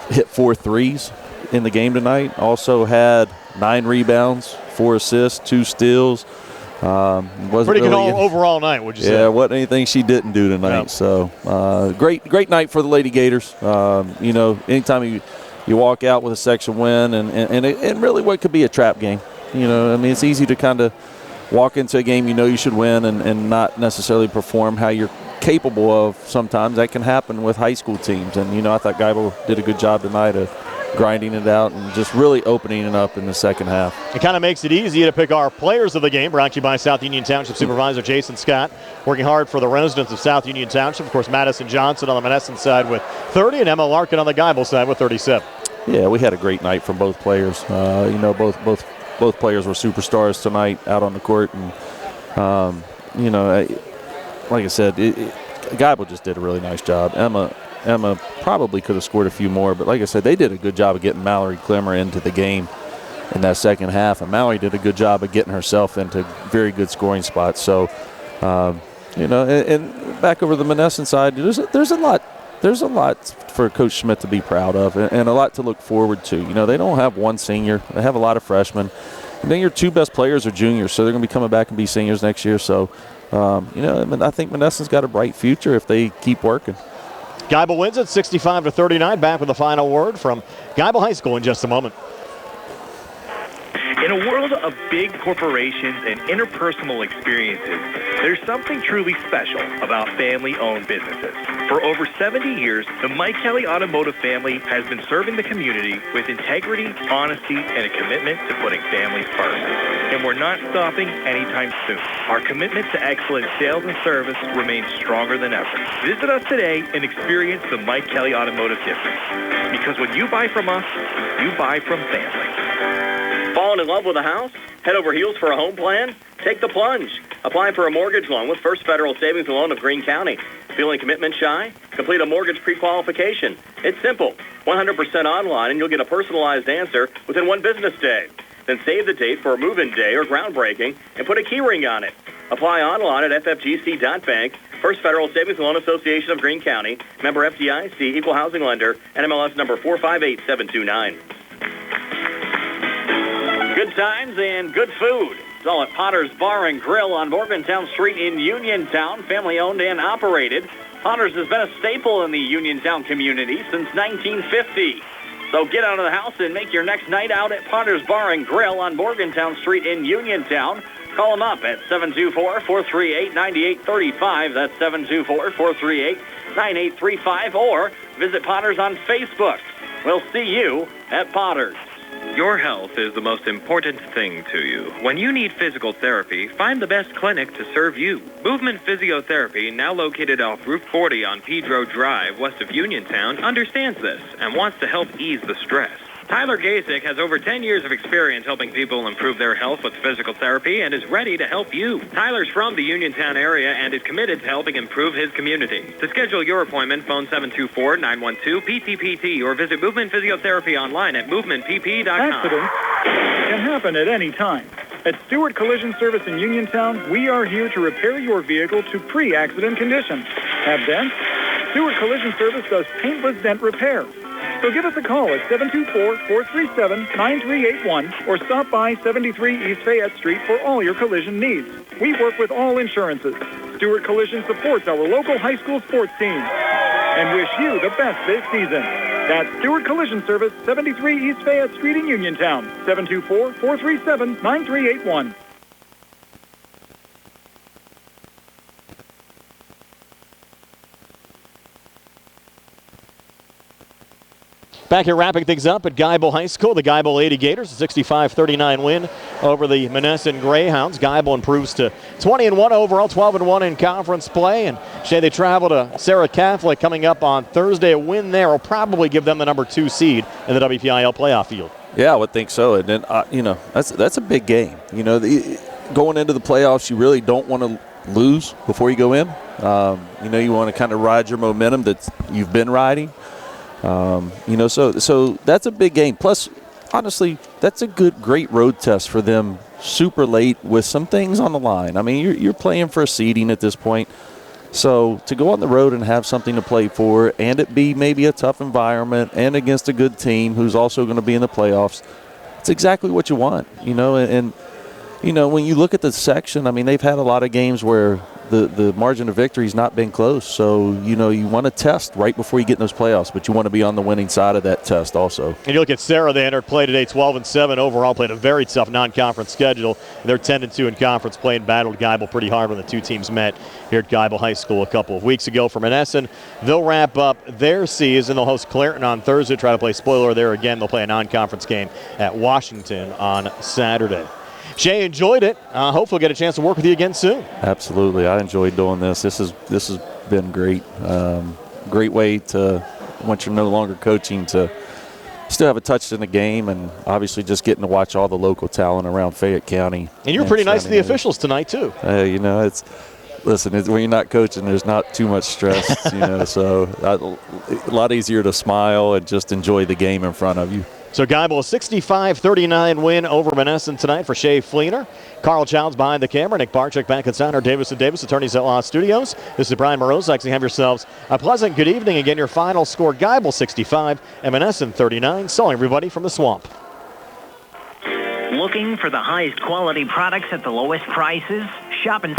hit 4 threes in the game tonight. Also had 9 rebounds, 4 assists, 2 steals. Pretty good overall night, would you say? Yeah, wasn't anything she didn't do tonight. No. So great night for the Lady Gators. Anytime you walk out with a section win and really what could be a trap game. It's easy to kind of walk into a game you should win and not necessarily perform how you're capable of. Sometimes that can happen with high school teams. And, I thought Geibel did a good job tonight of grinding it out and just really opening it up in the second half. It kind of makes it easy to pick our players of the game. Brought to you by South Union Township Supervisor Jason Scott, working hard for the residents of South Union Township. Of course, Madison Johnson on the Monessen side with 30 and Emma Larkin on the Geibel side with 37. Yeah, we had a great night from both players. Both players were superstars tonight out on the court. And, like I said, Geibel just did a really nice job. Emma probably could have scored a few more, but like I said, they did a good job of getting Mallory Clemmer into the game in that second half, and Mallory did a good job of getting herself into very good scoring spots. So, and back over the Monessen side, there's a lot for Coach Schmidt to be proud of and a lot to look forward to. They don't have one senior; they have a lot of freshmen, and then your 2 best players are juniors, so they're going to be coming back and be seniors next year. So, I think Monessen's got a bright future if they keep working. Geibel wins it 65-39. Back with the final word from Geibel High School in just a moment. In a world of big corporations and interpersonal experiences, there's something truly special about family-owned businesses. For over 70 years, the Mike Kelly Automotive family has been serving the community with integrity, honesty, and a commitment to putting families first. And we're not stopping anytime soon. Our commitment to excellent sales and service remains stronger than ever. Visit us today and experience the Mike Kelly Automotive difference. Because when you buy from us, you buy from family. Falling in love with a house? Head over heels for a home plan? Take the plunge. Apply for a mortgage loan with First Federal Savings and Loan of Greene County. Feeling commitment shy? Complete a mortgage pre-qualification. It's simple. 100% online, and you'll get a personalized answer within 1 business day. Then save the date for a move-in day or groundbreaking and put a key ring on it. Apply online at ffgc.bank. First Federal Savings and Loan Association of Greene County. Member FDIC, Equal Housing Lender, NMLS number 458729. Good times and good food. It's all at Potter's Bar and Grill on Morgantown Street in Uniontown, family owned and operated. Potter's has been a staple in the Uniontown community since 1950. So get out of the house and make your next night out at Potter's Bar and Grill on Morgantown Street in Uniontown. Call them up at 724-438-9835. That's 724-438-9835. Or visit Potter's on Facebook. We'll see you at Potter's. Your health is the most important thing to you. When you need physical therapy, find the best clinic to serve you. Movement Physiotherapy, now located off Route 40 on Pedro Drive, west of Uniontown, understands this and wants to help ease the stress. Tyler Gasick has over 10 years of experience helping people improve their health with physical therapy and is ready to help you. Tyler's from the Uniontown area and is committed to helping improve his community. To schedule your appointment, phone 724-912-PTPT or visit Movement Physiotherapy online at movementpp.com. Accidents can happen at any time. At Stewart Collision Service in Uniontown, we are here to repair your vehicle to pre-accident condition. Have dents? Stewart Collision Service does paintless dent repair. So give us a call at 724-437-9381 or stop by 73 East Fayette Street for all your collision needs. We work with all insurances. Stewart Collision supports our local high school sports teams and wish you the best this season. That's Stewart Collision Service, 73 East Fayette Street in Uniontown, 724-437-9381. Back here wrapping things up at Geibel High School. The Geibel Lady Gators, a 65-39 win over the Monessen Greyhounds. Geibel improves to 20-1 overall, 12-1 in conference play. And Shay, they travel to Sarah Catholic coming up on Thursday. A win there will probably give them the number 2 seed in the WPIAL playoff field. Yeah, I would think so. And then, that's a big game. Going into the playoffs, you really don't want to lose before you go in. You want to kind of ride your momentum that you've been riding. So that's a big game. Plus, honestly, that's a great road test for them super late with some things on the line. I mean, you're playing for a seeding at this point. So to go on the road and have something to play for and it be maybe a tough environment and against a good team who's also going to be in the playoffs, it's exactly what you want, And when you look at the section, I mean, they've had a lot of games where the margin of victory has not been close. So, you want to test right before you get in those playoffs, but you want to be on the winning side of that test also. And you look at Sarah, they entered play today 12-7 overall, played a very tough non-conference schedule. They're 10-2 in conference play and battled Geibel pretty hard when the two teams met here at Geibel High School a couple of weeks ago. For Monessen, they'll wrap up their season. They'll host Clareton on Thursday, try to play spoiler there again. They'll play a non-conference game at Washington on Saturday. Shay, enjoyed it. Hopefully get a chance to work with you again soon. Absolutely. I enjoyed doing this. This has been great. Great way to, once you're no longer coaching, to still have a touch in the game and obviously just getting to watch all the local talent around Fayette County. And you were pretty nice to the officials tonight, too. Listen, when you're not coaching, there's not too much stress, so a lot easier to smile and just enjoy the game in front of you. So Geibel, a 65-39 win over Monessen tonight for Shay Fleener. Carl Childs behind the camera. Nick Barczyk back at Center. Davis & Davis, attorneys at law studios. This is Brian Morozak. Have yourselves a pleasant good evening. Again, your final score, Geibel 65 and Monessen 39. So everybody from the Swamp. Looking for the highest quality products at the lowest prices? Shop and